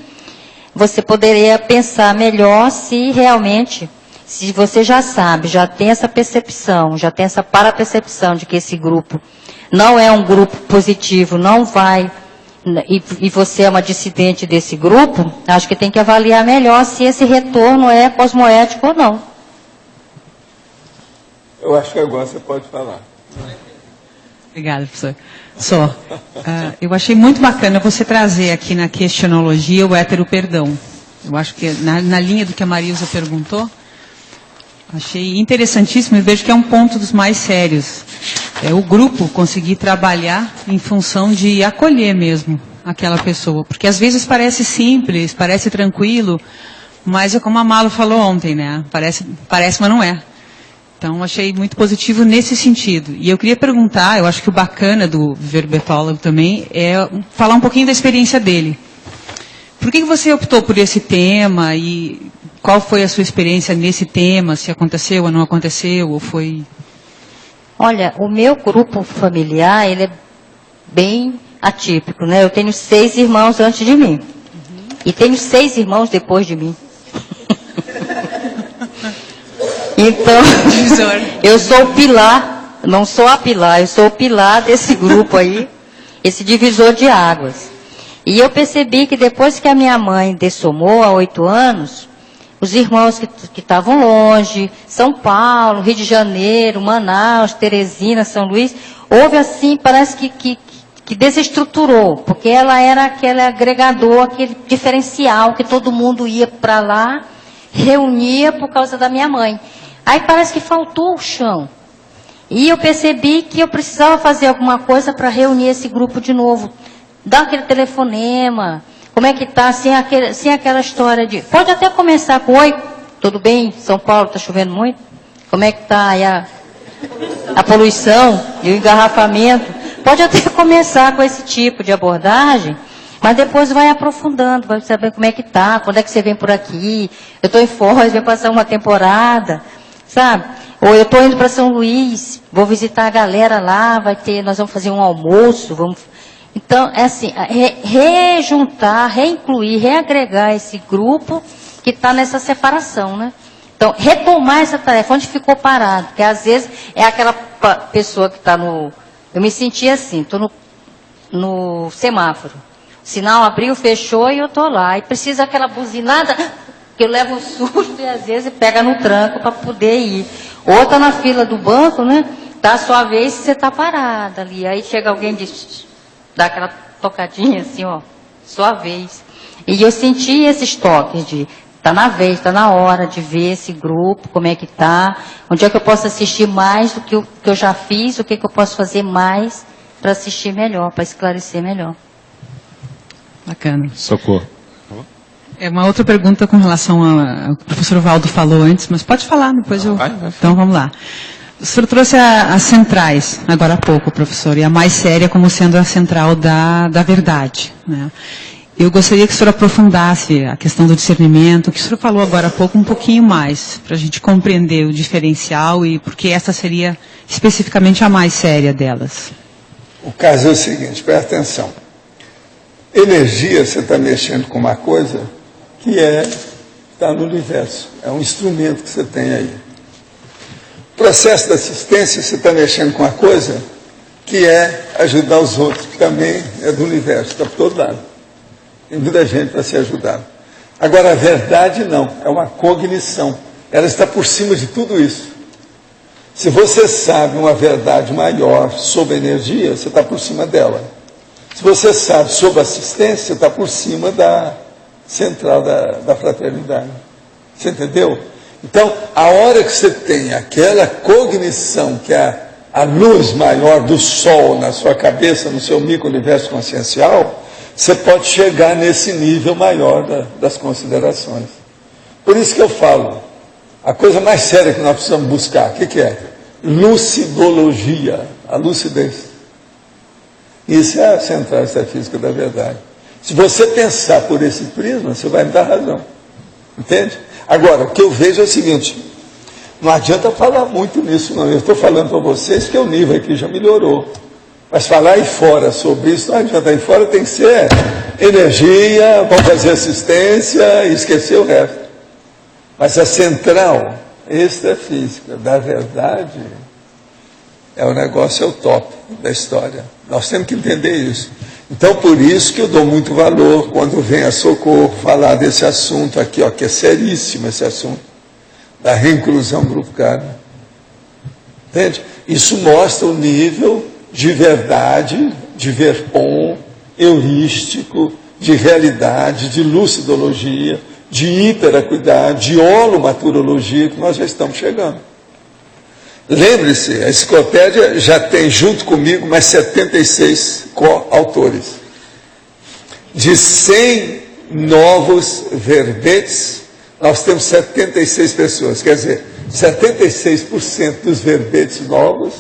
você poderia pensar melhor se realmente, se você já sabe, já tem essa percepção, já tem essa parapercepção de que esse grupo não é um grupo positivo, não vai, e você é uma dissidente desse grupo, acho que tem que avaliar melhor se esse retorno é cosmoético ou não.
Eu acho que agora você pode falar.
Obrigada, professor. Eu achei muito bacana você trazer aqui na questionologia o hétero-perdão. Eu acho que na linha do que a Marilza perguntou, achei interessantíssimo e vejo que é um ponto dos mais sérios. É o grupo conseguir trabalhar em função de acolher mesmo aquela pessoa. Porque às vezes parece simples, parece tranquilo, mas é como a Malu falou ontem, né? Parece, mas não é. Então, achei muito positivo nesse sentido. E eu queria perguntar, eu acho que o bacana do verbetólogo também é falar um pouquinho da experiência dele. Por que você optou por esse tema e qual foi a sua experiência nesse tema? Se aconteceu ou não aconteceu, ou foi...
Olha, o meu grupo familiar, ele é bem atípico, né? Eu tenho 6 irmãos antes de mim. E tenho 6 irmãos depois de mim. Então, eu sou o pilar, não sou a pilar, eu sou o pilar desse grupo aí, esse divisor de águas. E eu percebi que depois que a minha mãe dessomou há 8 anos, os irmãos que estavam longe, São Paulo, Rio de Janeiro, Manaus, Teresina, São Luís, houve assim, parece que desestruturou, porque ela era aquele agregador, aquele diferencial que todo mundo ia para lá, reunia por causa da minha mãe. Aí parece que faltou o chão. E eu percebi que eu precisava fazer alguma coisa para reunir esse grupo de novo. Dar aquele telefonema, como é que está, sem aquela história de... Pode até começar com, oi, tudo bem? São Paulo está chovendo muito? Como é que está aí a poluição e o engarrafamento? Pode até começar com esse tipo de abordagem, mas depois vai aprofundando, vai saber como é que está, quando é que você vem por aqui, eu estou em Foz, vem passar uma temporada... Sabe? Ou eu estou indo para São Luís, vou visitar a galera lá, nós vamos fazer um almoço, Então, é assim, rejuntar, reincluir, reagregar esse grupo que está nessa separação, né? Então, retomar essa tarefa, onde ficou parado, porque às vezes é aquela pessoa que está no... Eu me senti assim, estou no semáforo, o sinal abriu, fechou e eu estou lá, e precisa aquela buzinada... que eu levo um susto e às vezes pega no tranco para poder ir. Ou está na fila do banco, né? Está a sua vez e você está parada ali. Aí chega alguém e diz, dá aquela tocadinha assim, ó, sua vez. E eu senti esses toques de, está na vez, está na hora de ver esse grupo, como é que está, onde é que eu posso assistir mais do que eu já fiz, o que eu posso fazer mais para assistir melhor, para esclarecer melhor.
Bacana.
Socorro.
É uma outra pergunta com relação ao que o professor Valdo falou antes, mas pode falar, depois eu... Então, vamos lá. O senhor trouxe as centrais, agora há pouco, professor, e a mais séria como sendo a central da verdade, né? Eu gostaria que o senhor aprofundasse a questão do discernimento, que o senhor falou agora há pouco, um pouquinho mais, para a gente compreender o diferencial e porque essa seria especificamente a mais séria delas.
O caso é o seguinte, presta atenção. Energia, você está mexendo com uma coisa que está no universo, é um instrumento que você tem aí. Processo da assistência, você está mexendo com uma coisa que é ajudar os outros, que também é do universo, está por todo lado. Tem muita gente para ser ajudada. Agora, a verdade não, é uma cognição. Ela está por cima de tudo isso. Se você sabe uma verdade maior sobre a energia, você está por cima dela. Se você sabe sobre assistência, você está por cima da central da fraternidade. Você entendeu? Então, a hora que você tem aquela cognição, que é a luz maior do sol na sua cabeça, no seu micro-universo consciencial, você pode chegar nesse nível maior das considerações. Por isso que eu falo, a coisa mais séria que nós precisamos buscar, o que é? Lucidologia, a lucidez. Isso é a central extrafísica da verdade. Se você pensar por esse prisma, você vai me dar razão. Entende? Agora, o que eu vejo é o seguinte, não adianta falar muito nisso, não. Eu estou falando para vocês que o nível aqui já melhorou. Mas falar aí fora sobre isso não adianta. Aí fora tem que ser energia, vamos fazer assistência e esquecer o resto. Mas a central extrafísica da verdade é o negócio, é o top da história. Nós temos que entender isso. Então, por isso que eu dou muito valor quando vem a Socorro falar desse assunto aqui, ó, que é seríssimo esse assunto, da reinclusão grupo Karma. Entende? Isso mostra o nível de verdade, de verpom, heurístico, de realidade, de lucidologia, de hiperacuidade, de holomaturologia, que nós já estamos chegando. Lembre-se, a enciclopédia já tem junto comigo mais 76 coautores. De 100 novos verbetes, nós temos 76 pessoas. Quer dizer, 76% dos verbetes novos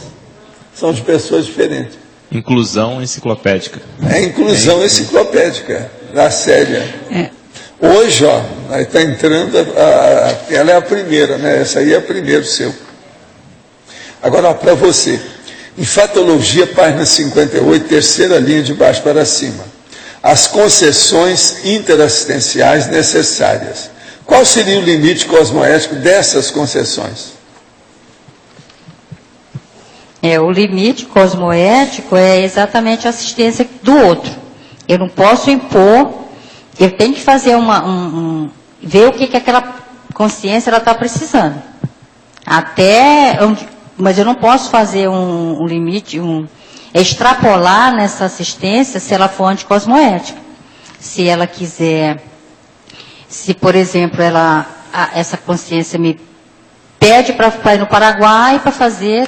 são de pessoas diferentes.
Inclusão enciclopédica.
É inclusão enciclopédica, da Célia. Hoje, ó, está entrando, ela é a primeira, né? Essa aí é a primeira seu. Agora, para você, Enfatologia, página 58, terceira linha de baixo para cima. As concessões interassistenciais necessárias. Qual seria o limite cosmoético dessas concessões?
O limite cosmoético é exatamente a assistência do outro. Eu não posso impor, eu tenho que fazer ver o que aquela consciência está precisando. Mas eu não posso fazer um limite, extrapolar nessa assistência se ela for anticosmoética. Se ela quiser, se por exemplo, essa consciência me pede para ir no Paraguai para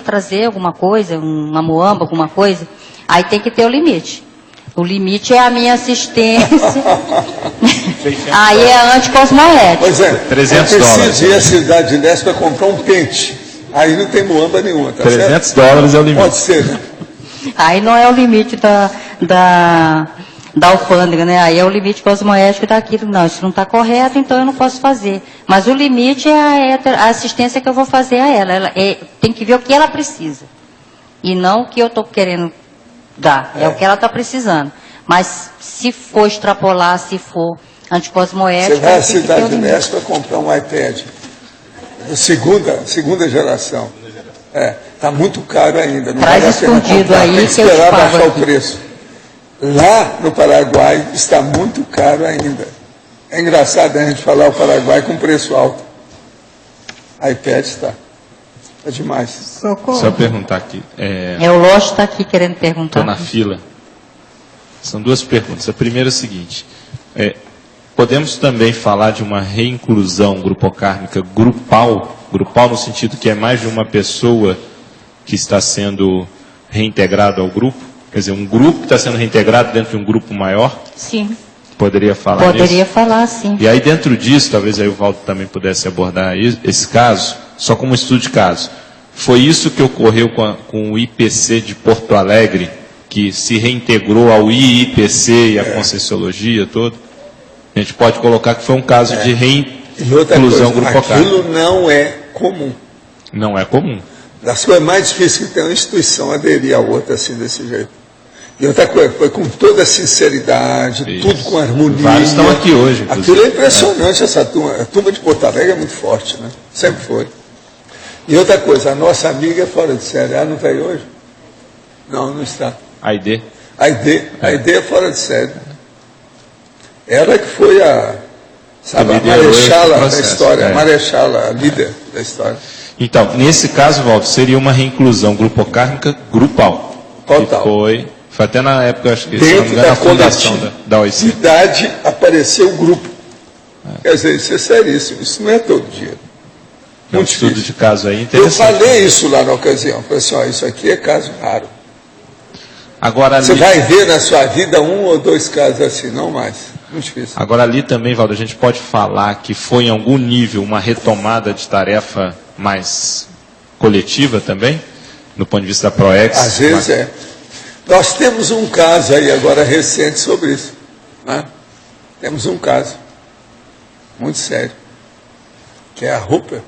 trazer alguma coisa, uma muamba, alguma coisa, aí tem que ter o limite. O limite é a minha assistência. Aí é anticosmoética.
Pois é,
$300.
Eu preciso ir à Cidade de Leste para comprar um pente. Aí não tem muamba nenhuma, tá
$300
certo?
é o limite.
Pode ser, né?
Aí não é o limite da alfândega, né? Aí é o limite cosmoético daquilo. Não, isso não está correto, então eu não posso fazer. Mas o limite é a assistência que eu vou fazer a ela. Tem que ver o que ela precisa. E não o que eu estou querendo dar. É o que ela está precisando. Mas se for extrapolar, se for anticosmoético...
Você vai à Cidade de Leste para comprar um iPad. Segunda geração. Está muito caro ainda. Não
traz escondido aí,
tem que
que eu te
esperar
pago
baixar
aqui.
o preço. Lá no Paraguai está muito caro ainda. É engraçado a gente falar o Paraguai com preço alto. iPad está. É demais.
Socorro. Só perguntar aqui.
O Lost está aqui querendo perguntar.
Estou na fila. São duas perguntas. A primeira é a seguinte. Podemos também falar de uma reinclusão grupocármica grupal no sentido que é mais de uma pessoa que está sendo reintegrado ao grupo? Quer dizer, um grupo que está sendo reintegrado dentro de um grupo maior?
Sim.
Poderia falar nisso?
Poderia falar, sim.
E aí dentro disso, talvez aí o Valdo também pudesse abordar esse caso, só como estudo de caso. Foi isso que ocorreu com o IPC de Porto Alegre, que se reintegrou ao IIPC e à Conscienciologia toda? A gente pode colocar que foi um caso de reinclusão grupocármica.
Aquilo não é comum.
Não é comum.
Das coisas mais difíceis que tem uma instituição aderir a outra assim, desse jeito. E outra coisa, foi com toda a sinceridade, tudo com harmonia.
Vários estão aqui hoje.
Aquilo é impressionante, essa turma. A turma de Porto Alegre é muito forte, né? Sempre foi. E outra coisa, a nossa amiga é fora de série. Ela não veio hoje? Não, não está.
A ID?
A ID é fora de série. Ela que foi a marechala da história, a marechala, a líder da história.
Então, nesse caso, Walter, seria uma reinclusão grupocármica grupal.
Total.
Foi até na época, acho que
dentro da
fundação da OIC.
Coletividade apareceu o grupo. Quer dizer, isso é seríssimo, isso não é todo dia.
É um estudo de caso aí interessante.
Eu falei isso lá na ocasião, falei assim, ó, isso aqui é caso raro.
Agora,
você vai ver na sua vida 1 ou 2 casos assim, não mais. Muito difícil.
Agora ali também, Valdo, a gente pode falar que foi em algum nível uma retomada de tarefa mais coletiva também, do ponto de vista da PROEX?
Às vezes é. Nós temos um caso aí agora recente sobre isso. Né? Temos um caso muito sério, que é a Rupert.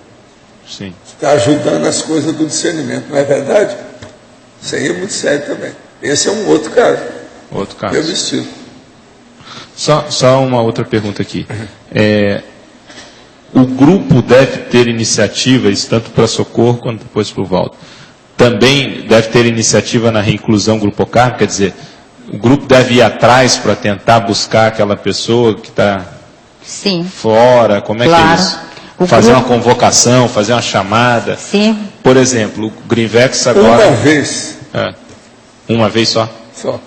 Sim.
Está ajudando as coisas do discernimento, não é verdade? Isso aí é muito sério também. Esse é um outro caso.
Outro caso.
Meu vestido.
Só uma outra pergunta aqui. O grupo deve ter iniciativa, isso tanto para Socorro quanto depois para o Valdo, também deve ter iniciativa na reinclusão grupocármica, quer dizer, o grupo deve ir atrás para tentar buscar aquela pessoa que está fora, como é que é isso? Fazer uma convocação, fazer uma chamada.
Sim.
Por exemplo, o Greenvex agora...
Uma vez.
Uma vez só?
Só.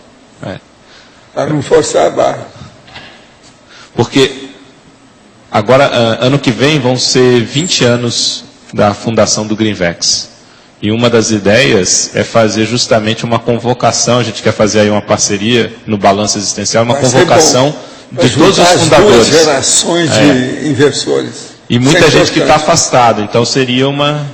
Para não forçar a barra.
Porque agora, ano que vem, vão ser 20 anos da fundação do Greenvex. E uma das ideias é fazer justamente uma convocação, a gente quer fazer aí uma parceria no balanço existencial, uma convocação de todos os fundadores.
As duas gerações de inversores.
E muita gente que está afastada, então seria uma...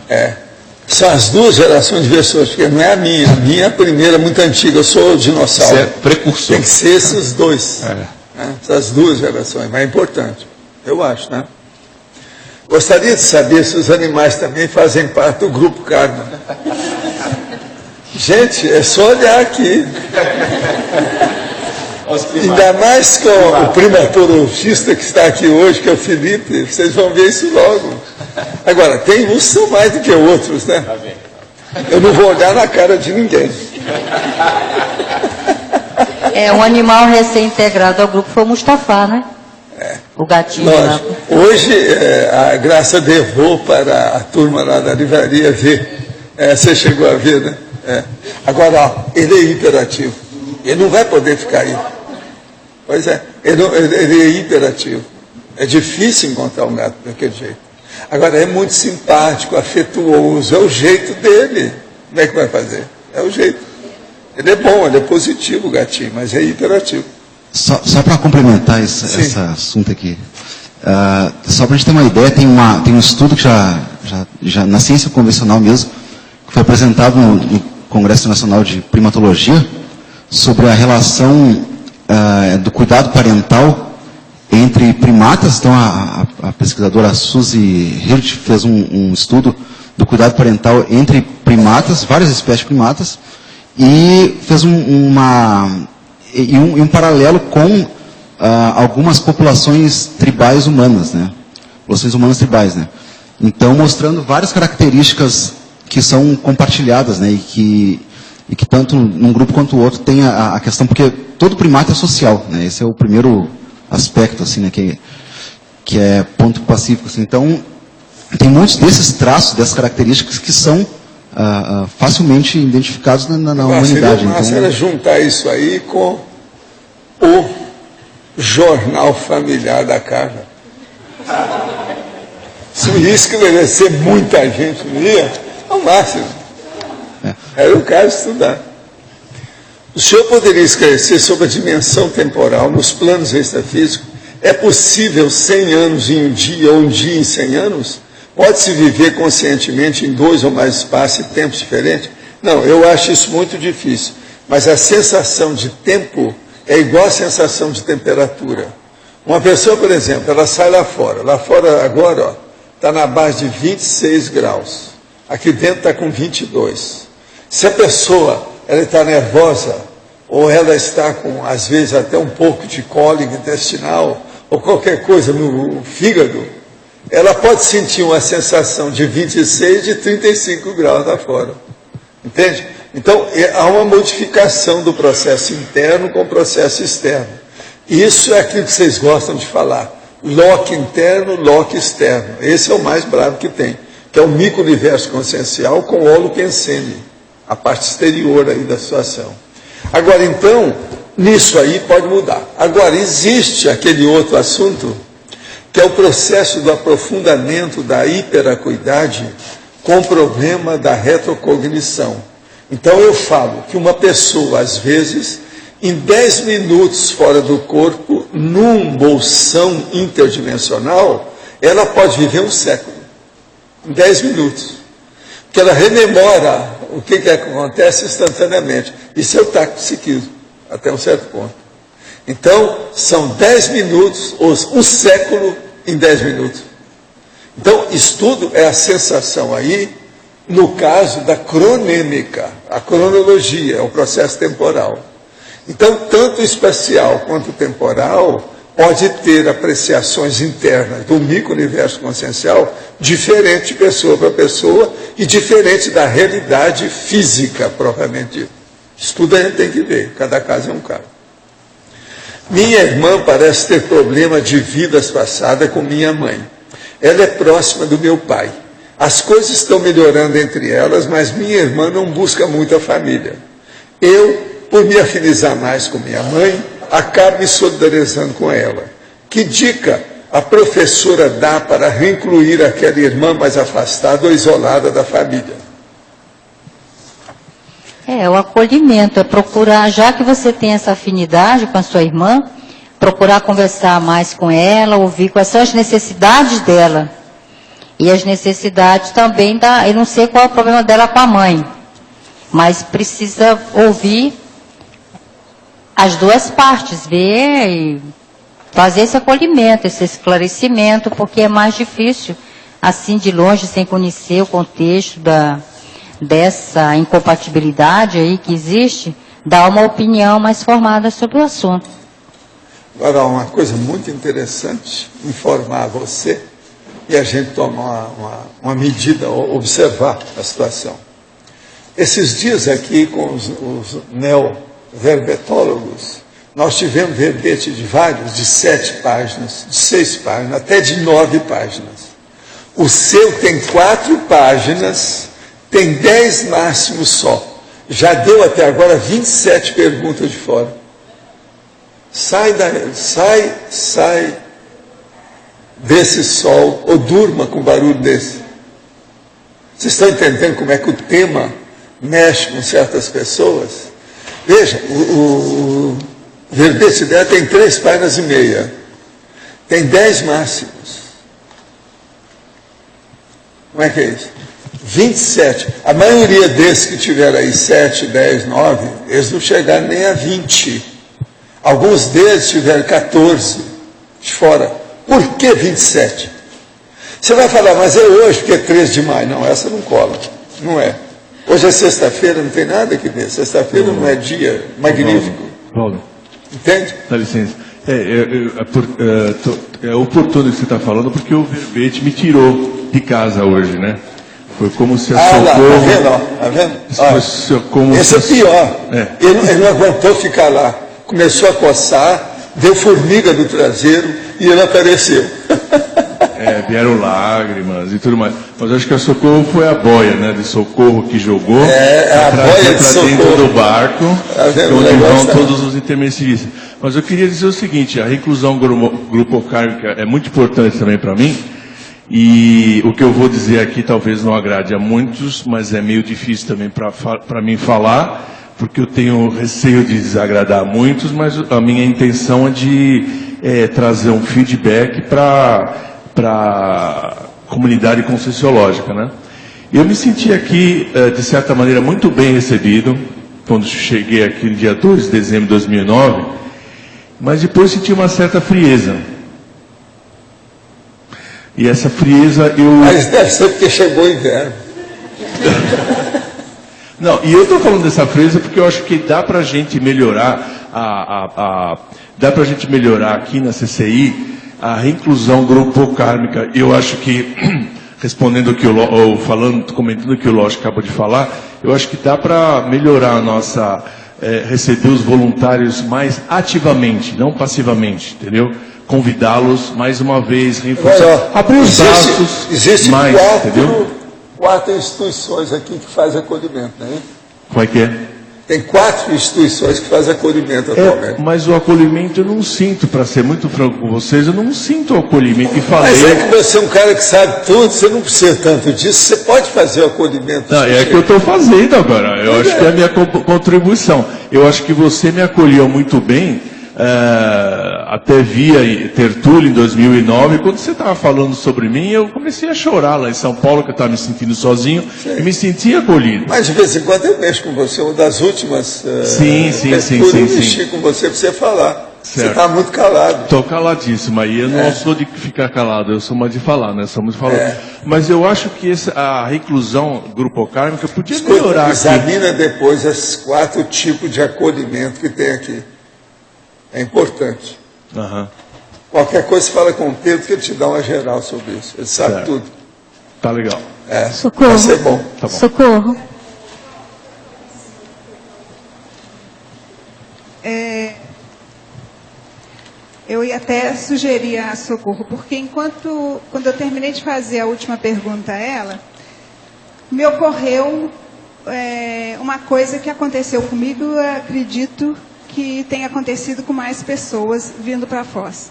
São as duas gerações de inversores, porque não é a minha é a primeira, muito antiga, eu sou o dinossauro.
Você é precursor.
Tem que ser esses dois. Essas duas gerações, mas é importante, eu acho, né? Gostaria de saber se os animais também fazem parte do grupo Karma. Gente, é só olhar aqui. Ainda mais com o primatologista que está aqui hoje, que é o Felipe, vocês vão ver isso logo. Agora, tem uns que são mais do que outros, né? Eu não vou olhar na cara de ninguém.
Um animal recém-integrado ao grupo foi o Mustafa, né? O gatinho lá.
Hoje, a Graça levou para a turma lá da livraria ver. Você chegou a ver, né? Agora, ó, ele é hiperativo. Ele não vai poder ficar aí. Pois é, ele é hiperativo. É difícil encontrar um gato daquele jeito. Agora, é muito simpático, afetuoso, é o jeito dele. Como é que vai fazer? É o jeito. Ele é bom, ele é positivo, o gatinho, mas é hiperativo.
Só para complementar esse assunto aqui, só para a gente ter uma ideia, tem um estudo que já na ciência convencional mesmo, que foi apresentado no Congresso Nacional de Primatologia, sobre a relação do cuidado parental entre primatas. Então, a pesquisadora Suzy Hirt fez um estudo do cuidado parental entre primatas, várias espécies de primatas, e fez um paralelo com algumas populações tribais humanas, né? Populações humanas tribais, né? Então, mostrando várias características que são compartilhadas, né? E que tanto num grupo quanto no outro tem a questão, porque todo primata é social, né? Esse é o primeiro aspecto, assim, né? Que é ponto pacífico, assim. Então, tem muitos desses traços, dessas características que são facilmente identificados na humanidade.
Então, era juntar isso aí com o jornal familiar da casa. Se ia esclarecer muita gente, não ia? Ao máximo. Era o caso de estudar. O senhor poderia esclarecer sobre a dimensão temporal nos planos extrafísicos? É possível 100 anos em um dia ou um dia em 100 anos? Pode-se viver conscientemente em 2 ou mais espaços e tempos diferentes? Não, eu acho isso muito difícil. Mas a sensação de tempo é igual à sensação de temperatura. Uma pessoa, por exemplo, ela sai lá fora. Lá fora agora está na base de 26 graus. Aqui dentro está com 22. Se a pessoa ela está nervosa, ou ela está com, às vezes, até um pouco de cólica intestinal, ou qualquer coisa no fígado, ela pode sentir uma sensação de 26, de 35 graus lá fora. Entende? Então, há uma modificação do processo interno com o processo externo. Isso é aquilo que vocês gostam de falar. Loque interno, loque externo. Esse é o mais bravo que tem, que é o micro-universo consciencial com o holopensene, a parte exterior aí da situação. Agora, então, nisso aí pode mudar. Agora, existe aquele outro assunto, que é o processo do aprofundamento da hiperacuidade com o problema da retrocognição. Então, eu falo que uma pessoa, às vezes, em 10 minutos fora do corpo, num bolsão interdimensional, ela pode viver um século. Em 10 minutos. Porque ela rememora o que acontece instantaneamente. Isso é o taxipsiquismo, até um certo ponto. Então, são 10 minutos, ou um século em 10 minutos. Então, estudo é a sensação aí, no caso da cronêmica. A cronologia é o processo temporal. Então, tanto o espacial quanto o temporal pode ter apreciações internas do micro-universo consciencial diferente de pessoa para pessoa e diferente da realidade física, propriamente dita. Isso tudo a gente tem que ver, cada caso é um caso. Minha irmã parece ter problema de vidas passadas com minha mãe. Ela é próxima do meu pai. As coisas estão melhorando entre elas, mas minha irmã não busca muito a família. Eu, por me afinizar mais com minha mãe, acabo me solidarizando com ela. Que dica a professora dá para reincluir aquela irmã mais afastada ou isolada da família?
O acolhimento, é procurar, já que você tem essa afinidade com a sua irmã, procurar conversar mais com ela, ouvir quais são as necessidades dela. E as necessidades também eu não sei qual é o problema dela com a mãe, mas precisa ouvir as duas partes, ver e fazer esse acolhimento, esse esclarecimento, porque é mais difícil, assim de longe, sem conhecer o contexto dessa incompatibilidade aí que existe, dar uma opinião mais formada sobre o assunto.
Agora, uma coisa muito interessante, informar você e a gente tomar uma medida, observar a situação. Esses dias aqui com os neo-verbetólogos, nós tivemos verbete de vários, de 7 páginas, de 6 páginas, até de 9 páginas. O seu tem 4 páginas, tem 10 máximo só. Já deu até agora 27 perguntas de fora. Sai desse sol, ou durma com barulho desse. Vocês estão entendendo como é que o tema mexe com certas pessoas? Veja, o verbete dela tem 3 páginas e meia. Tem 10 máximos. Como é que é isso? 27. A maioria desses que tiveram aí 7, 10, 9, eles não chegaram nem a 20. Alguns deles tiveram 14 de fora. Por que 27? Você vai falar, mas é hoje, porque é 13 de maio. Não, essa não cola. Não é. Hoje é sexta-feira, não tem nada que ver. Sexta-feira não é dia magnífico.
Paulo.
Entende?
Dá licença. É oportuno que você está falando, porque o verbete me tirou de casa hoje, né? Foi como se a Socorro...
Lá, tá vendo? Esse é pior. Ele não aguentou ficar lá. Começou a coçar, deu formiga no traseiro e ele apareceu.
Vieram lágrimas e tudo mais. Mas acho que a Socorro foi a boia, né? De Socorro que jogou.
A boia de Socorro.
Dentro do barco, onde vão todos os intermediistas. Mas eu queria dizer o seguinte, a reclusão grupocármica é muito importante também para mim. E o que eu vou dizer aqui talvez não agrade a muitos, mas é meio difícil também para mim falar, porque eu tenho receio de desagradar a muitos, mas a minha intenção é de trazer um feedback para comunidade conscienciológica, né? Eu me senti aqui, de certa maneira, muito bem recebido, quando cheguei aqui no dia 2 de dezembro de 2009, mas depois senti uma certa frieza. E essa frieza eu...
Mas deve ser porque chegou o inverno.
Não, e eu estou falando dessa frieza porque eu acho que dá para a gente melhorar, dá para a gente melhorar aqui na CCI a reinclusão grupocármica. Eu acho que... respondendo o que comentando o que o Lógico acabou de falar, eu acho que dá para melhorar a nossa, receber os voluntários mais ativamente, não passivamente, entendeu? Convidá-los mais uma vez, reforçar, abrir os braços mais, entendeu?
4 instituições aqui que fazem acolhimento, né?
Como é que é?
Tem 4 instituições que fazem acolhimento atualmente.
Mas o acolhimento eu não sinto, para ser muito franco com vocês, eu não sinto o acolhimento. E falei...
Mas é que você é um cara que sabe tudo, você não precisa tanto disso, você pode fazer o acolhimento.
Não, é que eu estou fazendo agora, eu acho que é a minha contribuição. Eu acho que você me acolheu muito bem, até via Tertúlio em 2009, quando você estava falando sobre mim, eu comecei a chorar lá em São Paulo, que eu estava me sentindo sozinho, e me senti acolhido.
Mas de vez em quando eu mexo com você, uma das últimas
sim.
Eu mexi com você para você falar. Certo. Você está muito calado.
Estou caladíssimo, aí eu não sou de ficar calado, eu sou mais de falar, né? Somos de falar. Mas eu acho que a reclusão grupocármica podia melhorar.
Examina depois esses 4 tipos de acolhimento que tem aqui. É importante.
Uhum.
Qualquer coisa você fala com o Pedro que ele te dá uma geral sobre isso. Ele sabe tudo.
Tá legal.
Socorro.
Vai ser bom.
Tá bom.
Socorro.
Eu ia até sugerir a Socorro, porque quando eu terminei de fazer a última pergunta a ela, me ocorreu uma coisa que aconteceu comigo, eu acredito que tem acontecido com mais pessoas vindo para a Foz.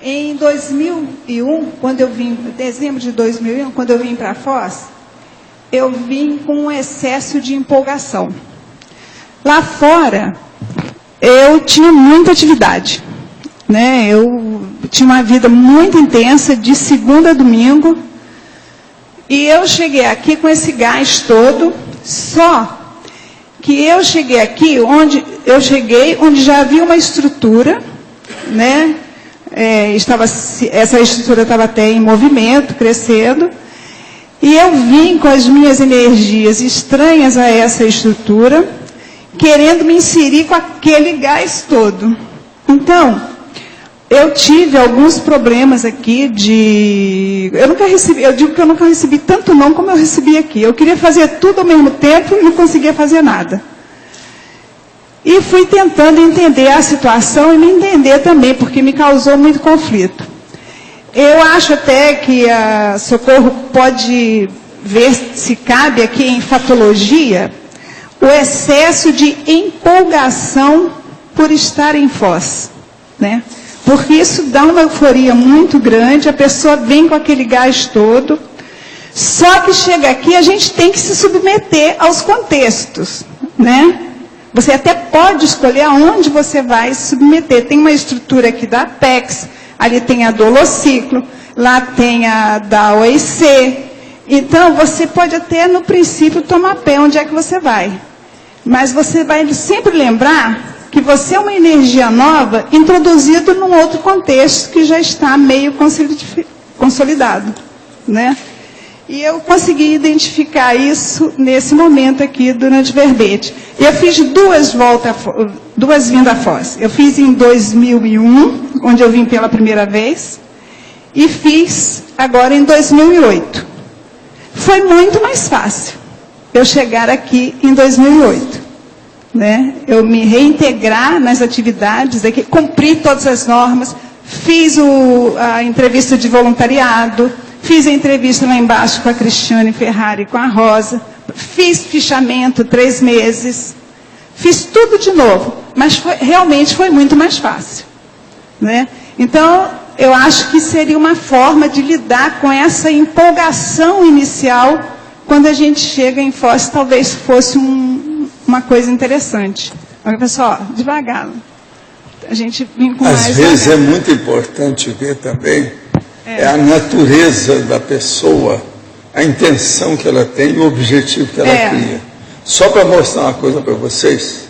Em 2001, quando eu vim, dezembro de 2001, quando eu vim para a Foz, eu vim com um excesso de empolgação. Lá fora, eu tinha muita atividade, né? Eu tinha uma vida muito intensa, de segunda a domingo, e eu cheguei aqui com esse gás todo, só que eu cheguei aqui, onde já havia uma estrutura, né? Essa estrutura estava até em movimento, crescendo, e eu vim com as minhas energias estranhas a essa estrutura, querendo me inserir com aquele gás todo. Então, eu tive alguns problemas aqui eu digo que eu nunca recebi tanto não como eu recebi aqui. Eu queria fazer tudo ao mesmo tempo e não conseguia fazer nada. E fui tentando entender a situação e me entender também, porque me causou muito conflito. Eu acho até que a Socorro pode ver se cabe aqui em fatologia o excesso de empolgação por estar em Foz, né? Porque isso dá uma euforia muito grande, a pessoa vem com aquele gás todo, só que chega aqui a gente tem que se submeter aos contextos, né? Você até pode escolher aonde você vai se submeter. Tem uma estrutura aqui da Apex, ali tem a do Holociclo, lá tem a da OIC. Então, você pode até, no princípio, tomar pé onde é que você vai. Mas você vai sempre lembrar que você é uma energia nova introduzida num outro contexto que já está meio consolidado, né? E eu consegui identificar isso nesse momento aqui durante o verbete. Eu fiz duas vindas à Foz. Eu fiz em 2001, onde eu vim pela primeira vez, e fiz agora em 2008. Foi muito mais fácil eu chegar aqui em 2008. Né? Eu me reintegrar nas atividades aqui, cumpri todas as normas, fiz a entrevista de voluntariado, fiz a entrevista lá embaixo com a Cristiane Ferrari e com a Rosa, fiz fichamento 3 meses, fiz tudo de novo, mas realmente foi muito mais fácil, né? Então, eu acho que seria uma forma de lidar com essa empolgação inicial, quando a gente chega em Foz, talvez fosse uma coisa interessante. Olha, pessoal, devagar. A gente vem com
Às
mais
vezes
devagar.
é muito importante ver também É a natureza da pessoa, a intenção que ela tem e o objetivo que ela cria. Só para mostrar uma coisa para vocês,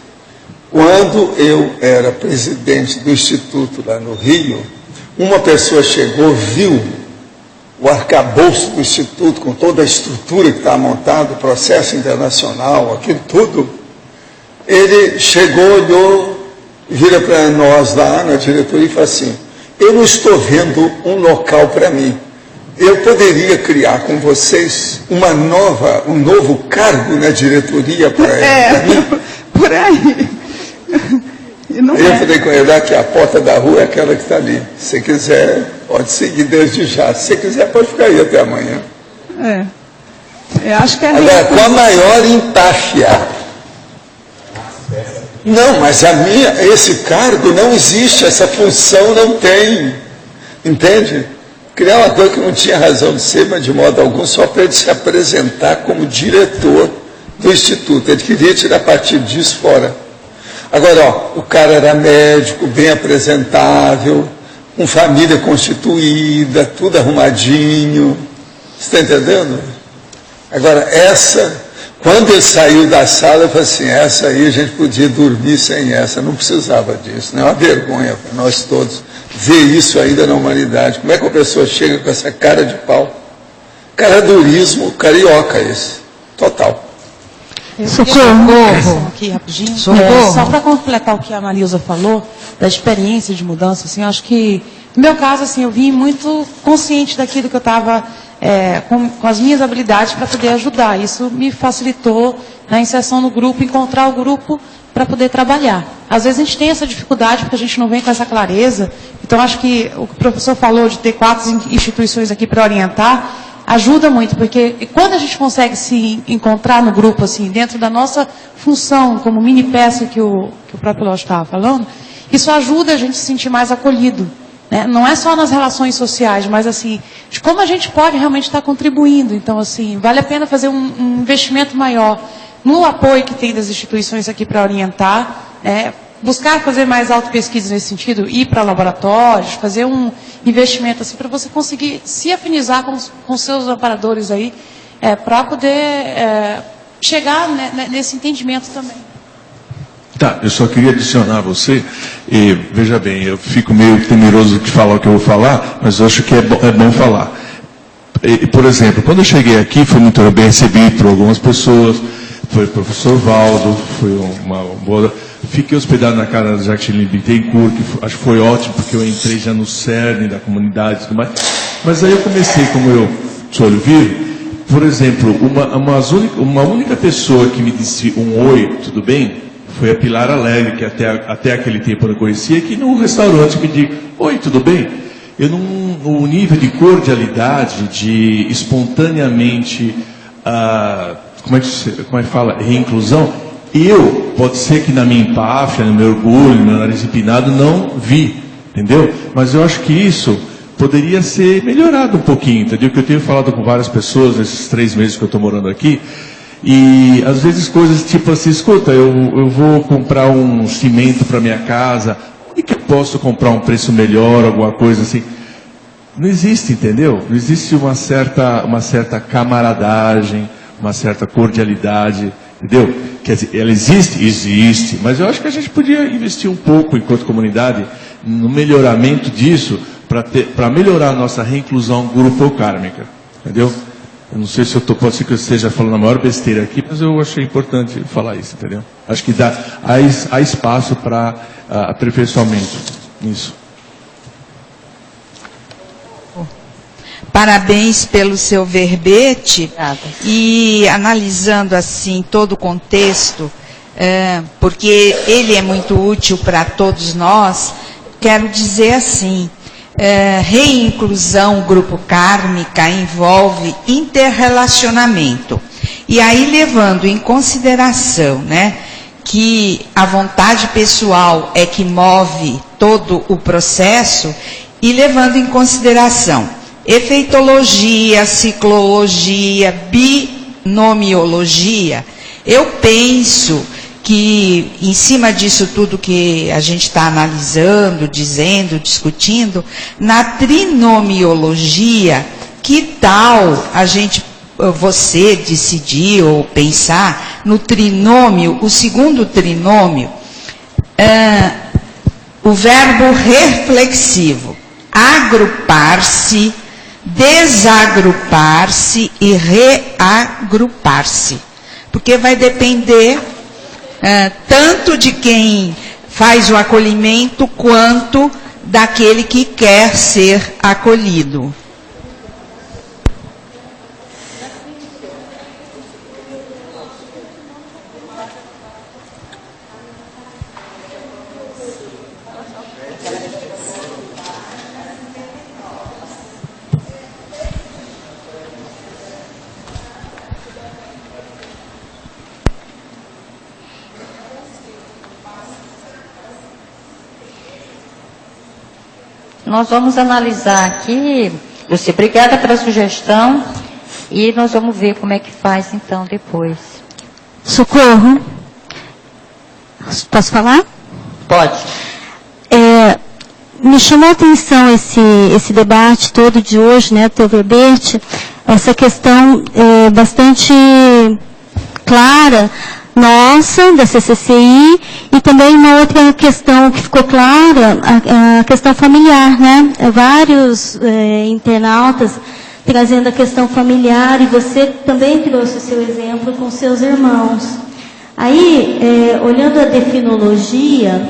quando eu era presidente do Instituto lá no Rio, uma pessoa chegou, viu o arcabouço do Instituto, com toda a estrutura que está montada, o processo internacional, aquilo tudo. Ele chegou, olhou, vira para nós lá na diretoria e fala assim: eu não estou vendo um local para mim. Eu poderia criar com vocês um novo cargo na diretoria para mim?
Por aí.
Eu falei com ele, que a porta da rua é aquela que está ali. Se você quiser, pode seguir desde já. Se você quiser, pode ficar aí até amanhã.
Eu acho que
agora, com a maior empáfia. Não, mas esse cargo não existe, essa função não tem. Entende? Criar uma coisa que não tinha razão de ser, mas de modo algum, só para ele se apresentar como diretor do Instituto. Ele queria tirar partido disso fora. Agora, o cara era médico, bem apresentável, com família constituída, tudo arrumadinho. Você está entendendo? Agora, quando ele saiu da sala, eu falei assim, essa aí a gente podia dormir sem essa, não precisava disso. Não é uma vergonha para nós todos ver isso ainda na humanidade. Como é que a pessoa chega com essa cara de pau? Caradurismo carioca esse, total.
Socorro! Aqui rapidinho. Só para completar o que a Marilza falou, da experiência de mudança, assim, acho que, no meu caso, assim, eu vim muito consciente daquilo que eu estava com as minhas habilidades para poder ajudar. Isso me facilitou na inserção no grupo, encontrar o grupo para poder trabalhar. Às vezes a gente tem essa dificuldade porque a gente não vem com essa clareza. Então, acho que o que o professor falou de ter 4 instituições aqui para orientar, ajuda muito, porque quando a gente consegue se encontrar no grupo, assim, dentro da nossa função, como mini peça que o próprio Lógico estava falando, isso ajuda a gente a se sentir mais acolhido. Né? Não é só nas relações sociais, mas assim, de como a gente pode realmente estar contribuindo. Então, assim, vale a pena fazer um investimento maior no apoio que tem das instituições aqui para orientar, buscar fazer mais autopesquisa nesse sentido, ir para laboratórios, fazer um investimento assim para você conseguir se afinizar com seus amparadores aí, para poder chegar nesse entendimento também.
Tá, eu só queria adicionar você, e veja bem, eu fico meio temeroso de falar o que eu vou falar, mas eu acho que é bom falar. Por exemplo, quando eu cheguei aqui, fui muito bem recebido por algumas pessoas, foi o professor Valdo, foi uma boa... Fiquei hospedado na casa da Jacqueline Bittencourt, que acho que foi ótimo, porque eu entrei já no cerne da comunidade e tudo mais. Mas aí eu comecei, como eu sou olho vivo, por exemplo, uma única pessoa que me disse um oi, tudo bem, foi a Pilar Alegre, que até aquele tempo eu não conhecia, que no restaurante me disse, oi, tudo bem? O nível de cordialidade, de espontaneamente, como é que fala, reinclusão, pode ser que na minha empáfia, no meu orgulho, no meu nariz empinado, não vi, entendeu? Mas eu acho que isso poderia ser melhorado um pouquinho, entendeu? Que eu tenho falado com várias pessoas nesses 3 meses que eu estou morando aqui, e às vezes coisas tipo assim, escuta, eu vou comprar um cimento para minha casa, e que eu posso comprar um preço melhor, alguma coisa assim. Não existe, entendeu? Não existe uma certa camaradagem, uma certa cordialidade, entendeu? Quer dizer, ela existe? Existe, mas eu acho que a gente podia investir um pouco, enquanto comunidade, no melhoramento disso, para melhorar a nossa reinclusão grupocármica, entendeu? Eu não sei se pode ser que eu esteja falando a maior besteira aqui, mas eu achei importante falar isso, entendeu? Acho que há espaço para aperfeiçoamento nisso.
Parabéns pelo seu verbete. E analisando assim todo o contexto, porque ele é muito útil para todos nós, quero dizer assim, reinclusão grupocármica envolve interrelacionamento. E aí levando em consideração, né, que a vontade pessoal é que move todo o processo, e levando em consideração efeitologia, ciclologia, binomiologia, eu penso que, em cima disso tudo que a gente está analisando, dizendo, discutindo, na trinomiologia, que tal você decidir ou pensar no trinômio, o segundo trinômio, o verbo reflexivo, agrupar-se, desagrupar-se e reagrupar-se. Porque vai depender tanto de quem faz o acolhimento quanto daquele que quer ser acolhido.
Nós vamos analisar aqui, Luci, obrigada pela sugestão, e nós vamos ver como é que faz então depois.
Socorro. Posso falar?
Pode.
Me chamou a atenção esse debate todo de hoje, né, teu verbete, essa questão bastante clara, nossa, da CCCI, e também uma outra questão que ficou clara, a questão familiar, né? Vários internautas trazendo a questão familiar, e você também trouxe o seu exemplo com seus irmãos. Aí, olhando a definologia,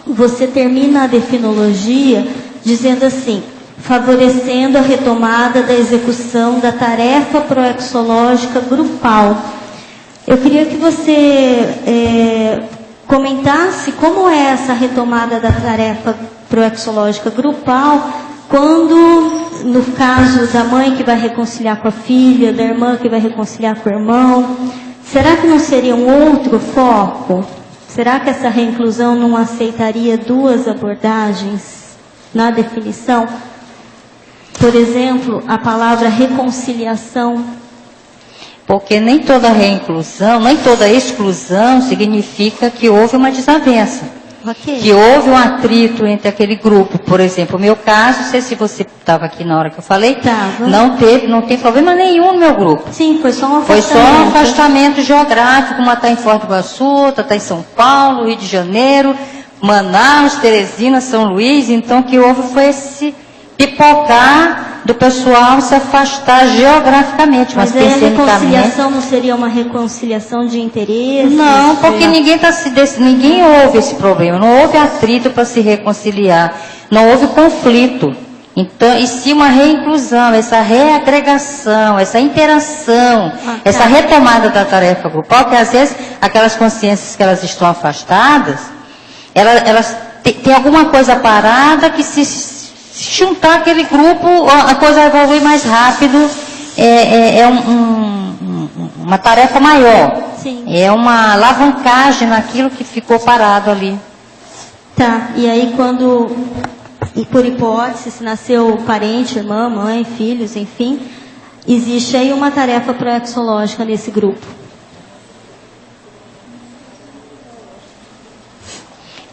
você termina a definologia dizendo assim: favorecendo a retomada da execução da tarefa proexológica grupal. Eu queria que você comentasse como é essa retomada da tarefa proexológica grupal, quando, no caso da mãe que vai reconciliar com a filha, da irmã que vai reconciliar com o irmão, será que não seria um outro foco? Será que essa reinclusão não aceitaria duas abordagens na definição? Por exemplo, a palavra reconciliação.
Porque nem toda reinclusão, nem toda exclusão significa que houve uma desavença.
Okay.
Que houve um atrito entre aquele grupo. Por exemplo, o meu caso, não sei se você estava aqui na hora que eu falei, não tem problema nenhum no meu grupo.
Sim, foi só um
afastamento. Foi só um afastamento geográfico, uma está em Foz do Iguaçu, outra está em São Paulo, Rio de Janeiro, Manaus, Teresina, São Luís. Então, o que houve foi esse pipocar do pessoal se afastar geograficamente, mas
a reconciliação não seria uma reconciliação de interesse?
Não, porque ninguém houve esse problema, não houve atrito para se reconciliar, não houve conflito. Então, e sim uma reinclusão, essa reagregação, essa interação, essa retomada da tarefa grupal, que às vezes aquelas consciências que elas estão afastadas, elas têm alguma coisa parada que se juntar aquele grupo, a coisa evolui mais rápido, uma tarefa maior.
Sim.
É uma alavancagem naquilo que ficou parado ali.
Tá, e aí quando, e por hipótese, se nasceu parente, irmã, mãe, filhos, enfim, existe aí uma tarefa proexológica nesse grupo.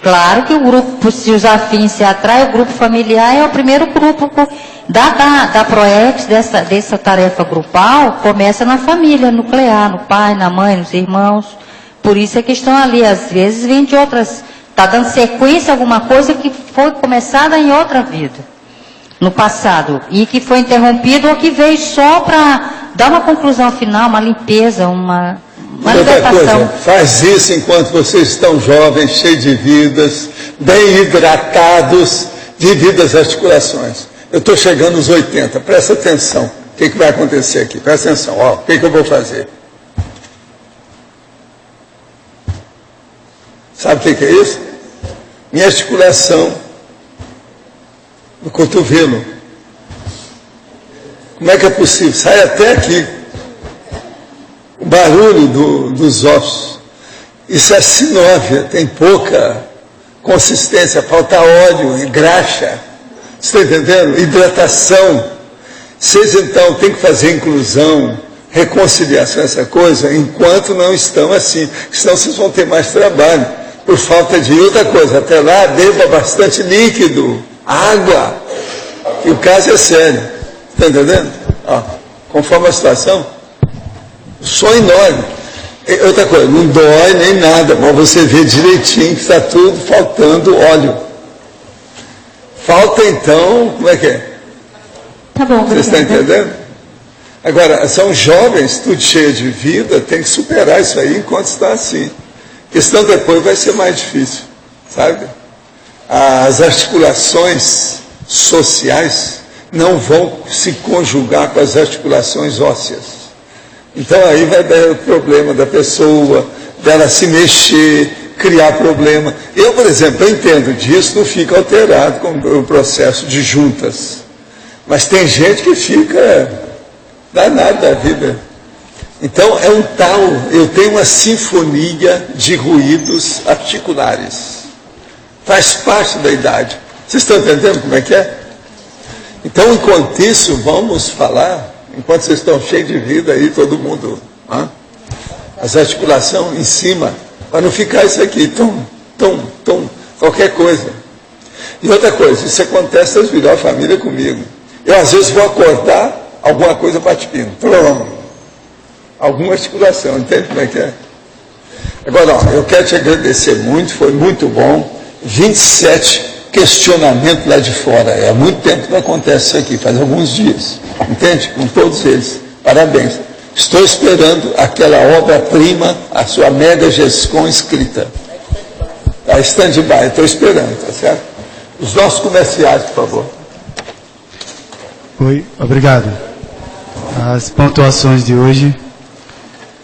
Claro que o grupo, se os afins se atraem, o grupo familiar é o primeiro grupo da PROEX, dessa tarefa grupal, começa na família nuclear, no pai, na mãe, nos irmãos. Por isso é que estão ali, às vezes vem de outras, está dando sequência a alguma coisa que foi começada em outra vida, no passado, e que foi interrompido ou que veio só para dar uma conclusão final, uma limpeza, uma
outra coisa, faz isso enquanto vocês estão jovens, cheios de vidas, bem hidratados, divida as articulações. Eu estou chegando aos 80, presta atenção. O que vai acontecer aqui? Presta atenção, o que eu vou fazer? Sabe o que é isso? Minha articulação do cotovelo. Como é que é possível? Sai até aqui. O barulho dos ossos. Isso é sinóvia, tem pouca consistência, falta óleo e graxa. Você está entendendo? Hidratação. Vocês então têm que fazer inclusão, reconciliação, essa coisa, enquanto não estão assim. Senão vocês vão ter mais trabalho, por falta de outra coisa. Até lá, beba bastante líquido, água. E o caso é sério. Está entendendo? Ó, conforme a situação, sonho enorme. Outra coisa, não dói nem nada, mas você vê direitinho que está tudo faltando óleo. Falta então, como é que é?
Tá bom,
você está entendendo? Agora, são jovens, tudo cheio de vida, tem que superar isso aí enquanto está assim. A questão depois vai ser mais difícil, sabe? As articulações sociais não vão se conjugar com as articulações ósseas. Então aí vai dar o problema da pessoa, dela se mexer, criar problema. Eu, por exemplo, eu entendo disso, não fico alterado com o processo de juntas. Mas tem gente que fica danado da vida. Então é um tal, eu tenho uma sinfonia de ruídos articulares. Faz parte da idade. Vocês estão entendendo como é que é? Então, enquanto isso, vamos falar, enquanto vocês estão cheios de vida aí, todo mundo, as articulações em cima, para não ficar isso aqui, qualquer coisa. E outra coisa, isso acontece, vocês viram a família comigo. Eu, às vezes, vou acordar, alguma coisa bate pino. Alguma articulação, entende como é que é? Agora, ó, eu quero te agradecer muito, foi muito bom. 27 questionamentos lá de fora. É há muito tempo que não acontece isso aqui, faz alguns dias. Entende? Com todos eles. Parabéns. Estou esperando aquela obra-prima, a sua Mega GESCOM escrita. Está stand-by, estou esperando, tá certo? Os nossos comerciais, por favor.
Oi, obrigado. As pontuações de hoje: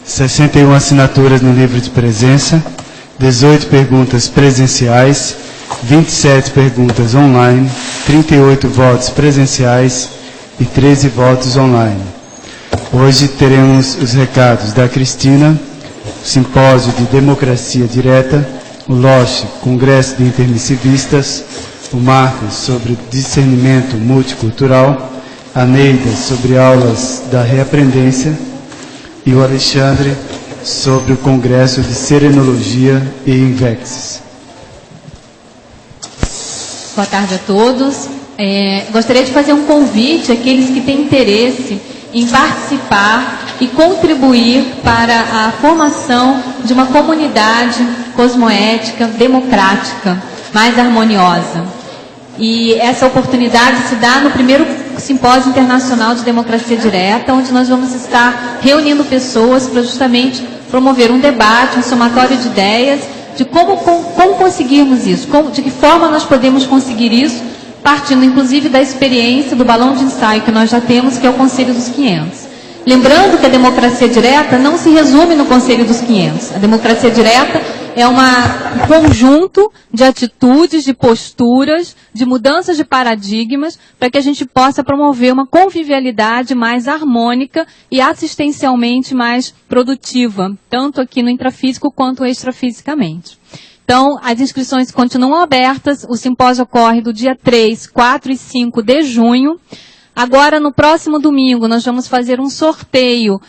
61 assinaturas no livro de presença, 18 perguntas presenciais, 27 perguntas online, 38 votos presenciais e 13 votos online. Hoje teremos os recados da Cristina, o Simpósio de Democracia Direta, o LOSH, Congresso de Intermissivistas, o Marcos sobre discernimento multicultural, a Neida sobre aulas da reaprendência e o Alexandre sobre o Congresso de Serenologia e Invexis.
Boa tarde a todos. Gostaria de fazer um convite àqueles que têm interesse em participar e contribuir para a formação de uma comunidade cosmoética, democrática, mais harmoniosa. E essa oportunidade se dá no primeiro Simpósio Internacional de Democracia Direta, onde nós vamos estar reunindo pessoas para justamente promover um debate, um somatório de ideias, de como conseguirmos isso, de que forma nós podemos conseguir isso, partindo inclusive da experiência do balão de ensaio que nós já temos, que é o Conselho dos 500. Lembrando que a democracia direta não se resume no Conselho dos 500. A democracia direta é um conjunto de atitudes, de posturas, de mudanças de paradigmas, para que a gente possa promover uma convivialidade mais harmônica e assistencialmente mais produtiva, tanto aqui no intrafísico quanto extrafisicamente. Então, as inscrições continuam abertas, o simpósio ocorre do dia 3, 4 e 5 de junho. Agora, no próximo domingo, nós vamos fazer um sorteio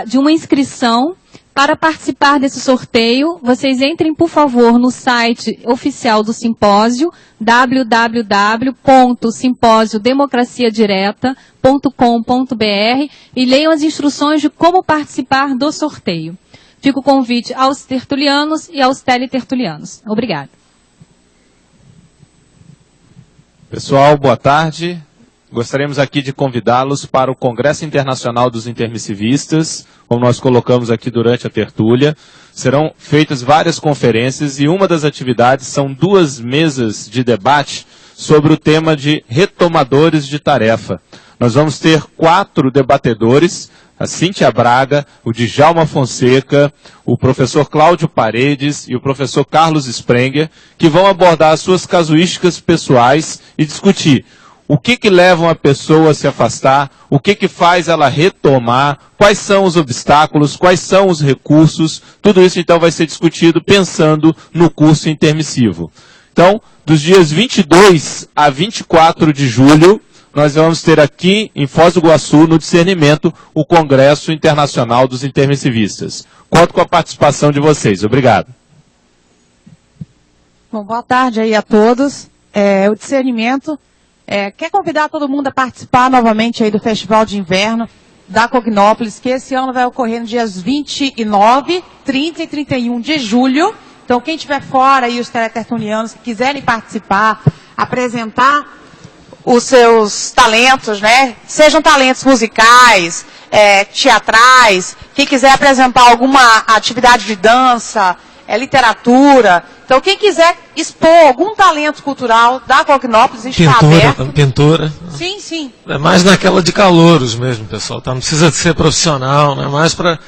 de uma inscrição. Para participar desse sorteio, vocês entrem, por favor, no site oficial do simpósio, www.simposiodemocraciadireta.com.br, e leiam as instruções de como participar do sorteio. Fica o convite aos tertulianos e aos teletertulianos. Obrigada.
Pessoal, boa tarde. Gostaríamos aqui de convidá-los para o Congresso Internacional dos Intermissivistas, como nós colocamos aqui durante a tertúlia. Serão feitas várias conferências e uma das atividades são 2 mesas de debate sobre o tema de retomadores de tarefa. Nós vamos ter 4 debatedores, a Cíntia Braga, o Djalma Fonseca, o professor Cláudio Paredes e o professor Carlos Sprenger, que vão abordar as suas casuísticas pessoais e discutir o que leva uma pessoa a se afastar, o que faz ela retomar, quais são os obstáculos, quais são os recursos, tudo isso então vai ser discutido pensando no curso intermissivo. Então, dos dias 22 a 24 de julho,
nós vamos ter aqui em Foz do Iguaçu, no Discernimento, o Congresso Internacional dos Intermissivistas. Conto com a participação de vocês. Obrigado.
Bom, boa tarde aí a todos. O Discernimento quer convidar todo mundo a participar novamente aí do Festival de Inverno da Cognópolis, que esse ano vai ocorrer nos dias 29, 30 e 31 de julho. Então, quem estiver fora e os teletertulianos que quiserem participar, apresentar os seus talentos, né? Sejam talentos musicais, teatrais, quem quiser apresentar alguma atividade de dança, literatura. Então, quem quiser expor algum talento cultural da Cognópolis está aberto.
Pintura.
Sim, sim.
É mais naquela de calouros mesmo, pessoal. Tá? Não precisa ser profissional, né? Mais para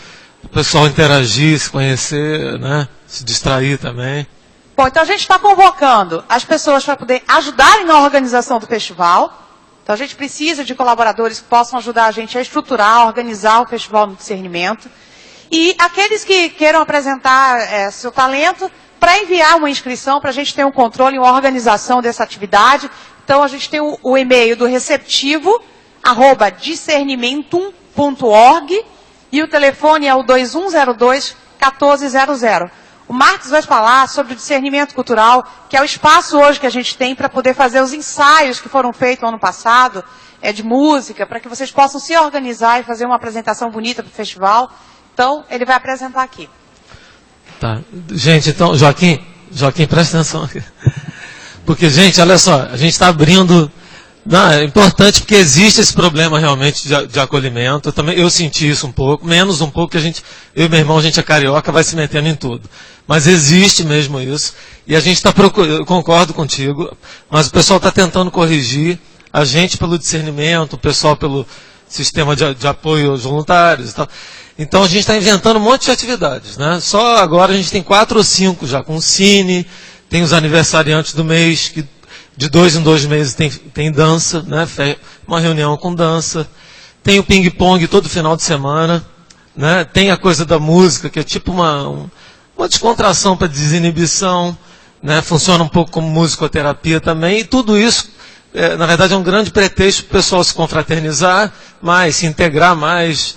o pessoal interagir, se conhecer, né? Se distrair também.
Bom, então a gente está convocando as pessoas para poder ajudarem na organização do festival. Então a gente precisa de colaboradores que possam ajudar a gente a estruturar, a organizar o Festival no Discernimento. E aqueles que queiram apresentar seu talento, para enviar uma inscrição, para a gente ter um controle e uma organização dessa atividade. Então a gente tem o e-mail do receptivo, @discernimentum.org, e o telefone é o 2102-1400. O Marcos vai falar sobre o discernimento cultural, que é o espaço hoje que a gente tem para poder fazer os ensaios que foram feitos no ano passado, de música, para que vocês possam se organizar e fazer uma apresentação bonita para o festival. Então, ele vai apresentar aqui.
Tá. Gente, então, Joaquim, presta atenção aqui. Porque, gente, olha só, a gente está abrindo... Não, é importante porque existe esse problema realmente de acolhimento. Eu senti isso um pouco, menos um pouco, que eu e meu irmão, a gente é carioca, vai se metendo em tudo. Mas existe mesmo isso. E a gente está procurando, eu concordo contigo, mas o pessoal está tentando corrigir, a gente pelo discernimento, o pessoal pelo sistema de apoio aos voluntários e tal. Então a gente está inventando um monte de atividades, né? Só agora a gente tem 4 ou 5 já, com cine, tem os aniversariantes do mês, que de 2 em 2 meses tem dança, né? Uma reunião com dança. Tem o ping-pong todo final de semana, né? Tem a coisa da música, que é tipo uma descontração para desinibição, né? Funciona um pouco como musicoterapia também. E tudo isso, na verdade, é um grande pretexto para o pessoal se confraternizar mais, se integrar mais,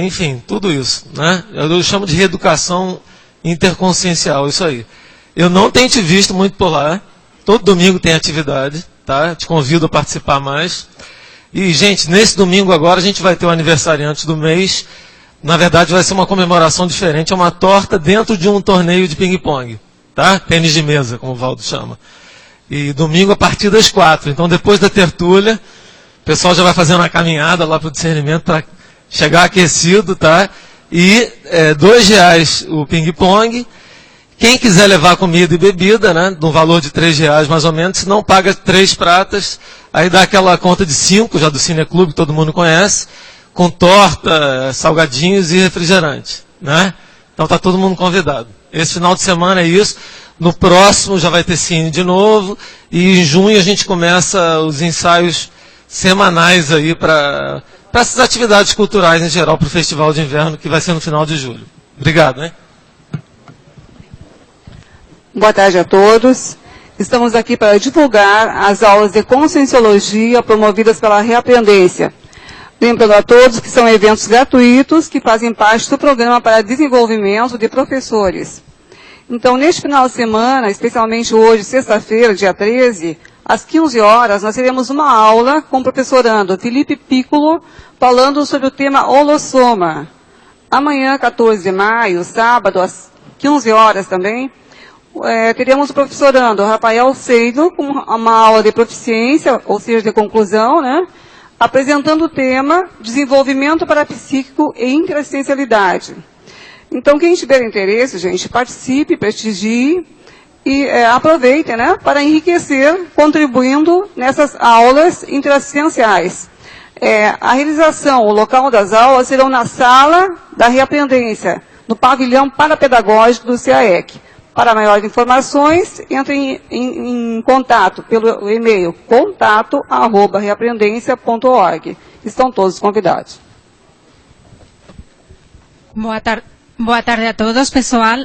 enfim, tudo isso, né? Eu chamo de reeducação interconsciencial, isso aí. Eu não tenho te visto muito por lá. Todo domingo tem atividade, tá? Te convido a participar mais. E, gente, nesse domingo agora a gente vai ter o aniversariante do mês. Na verdade, vai ser uma comemoração diferente. É uma torta dentro de um torneio de ping-pong, tá? Tênis de mesa, como o Valdo chama. E domingo a partir das 4. Então, depois da tertúlia, o pessoal já vai fazendo uma caminhada lá para o discernimento para chegar aquecido, tá? E R$2 o ping-pong. Quem quiser levar comida e bebida, né, no valor de R$3 mais ou menos, se não paga 3 pratas, aí dá aquela conta de 5, já do Cineclube, que todo mundo conhece, com torta, salgadinhos e refrigerante, né? Então está todo mundo convidado. Esse final de semana é isso. No próximo já vai ter cine de novo, e em junho a gente começa os ensaios semanais aí para essas atividades culturais em geral, para o Festival de Inverno, que vai ser no final de julho. Obrigado, né?
Boa tarde a todos. Estamos aqui para divulgar as aulas de Conscienciologia promovidas pela Reaprendência. Lembrando a todos que são eventos gratuitos que fazem parte do programa para desenvolvimento de professores. Então, neste final de semana, especialmente hoje, sexta-feira, dia 13, às 15 horas, nós teremos uma aula com o professorando Felipe Piccolo, falando sobre o tema Holossoma. Amanhã, 14 de maio, sábado, às 15 horas também, teremos o professorando Rafael Seido, com uma aula de proficiência, ou seja, de conclusão, né? Apresentando o tema Desenvolvimento Parapsíquico e Intrassencialidade. Então, quem tiver interesse, gente, participe, prestigie e aproveitem, né? Para enriquecer, contribuindo nessas aulas intrassenciais. A realização, o local das aulas serão na sala da Reaprendência, no pavilhão parapedagógico do CAEC. Para maiores informações, entre em contato pelo e-mail contato@reaprendência.org. Estão todos convidados.
Boa tarde a todos, pessoal.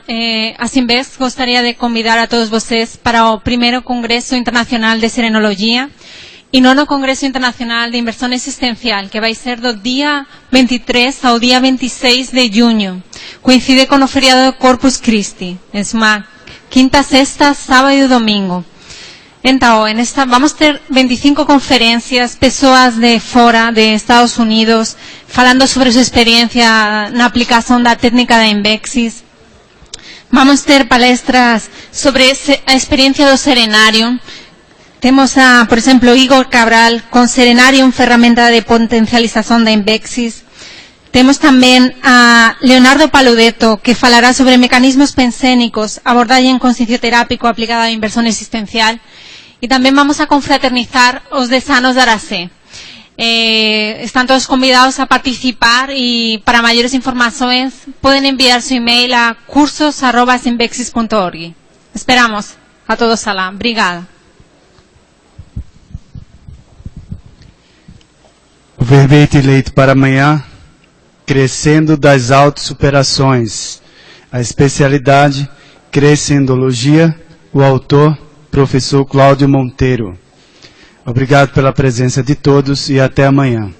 A Sinvest gostaria de convidar a todos vocês para o primeiro Congresso Internacional de Serenologia. y nono Congreso Internacional de Inversión Existencial, que vai ser do día 23 ao día 26 de junho. Coincide con o feriado de Corpus Christi, esma quinta, sexta, sábado e domingo. Então, vamos ter 25 conferências, pessoas de fora, de Estados Unidos, falando sobre sua experiência na aplicação da técnica da Invexis. Vamos ter palestras sobre a experiência do serenário. Temos, por exemplo, Igor Cabral, com Serenarium, ferramenta de potencialização da Invexis. Temos também a Leonardo Paludetto, que falará sobre mecanismos pensênicos, abordagem conciencioterápico aplicada à inversão existencial. E também vamos a confraternizar os desanos da Aracé. Estão todos convidados a participar e para maiores informações podem enviar seu e-mail a cursos@invexis.org. Esperamos a todos lá. Obrigada.
O verbete eleito para amanhã, Crescendo das Autossuperações. A especialidade, Crescendologia. O autor, professor Cláudio Monteiro. Obrigado pela presença de todos e até amanhã.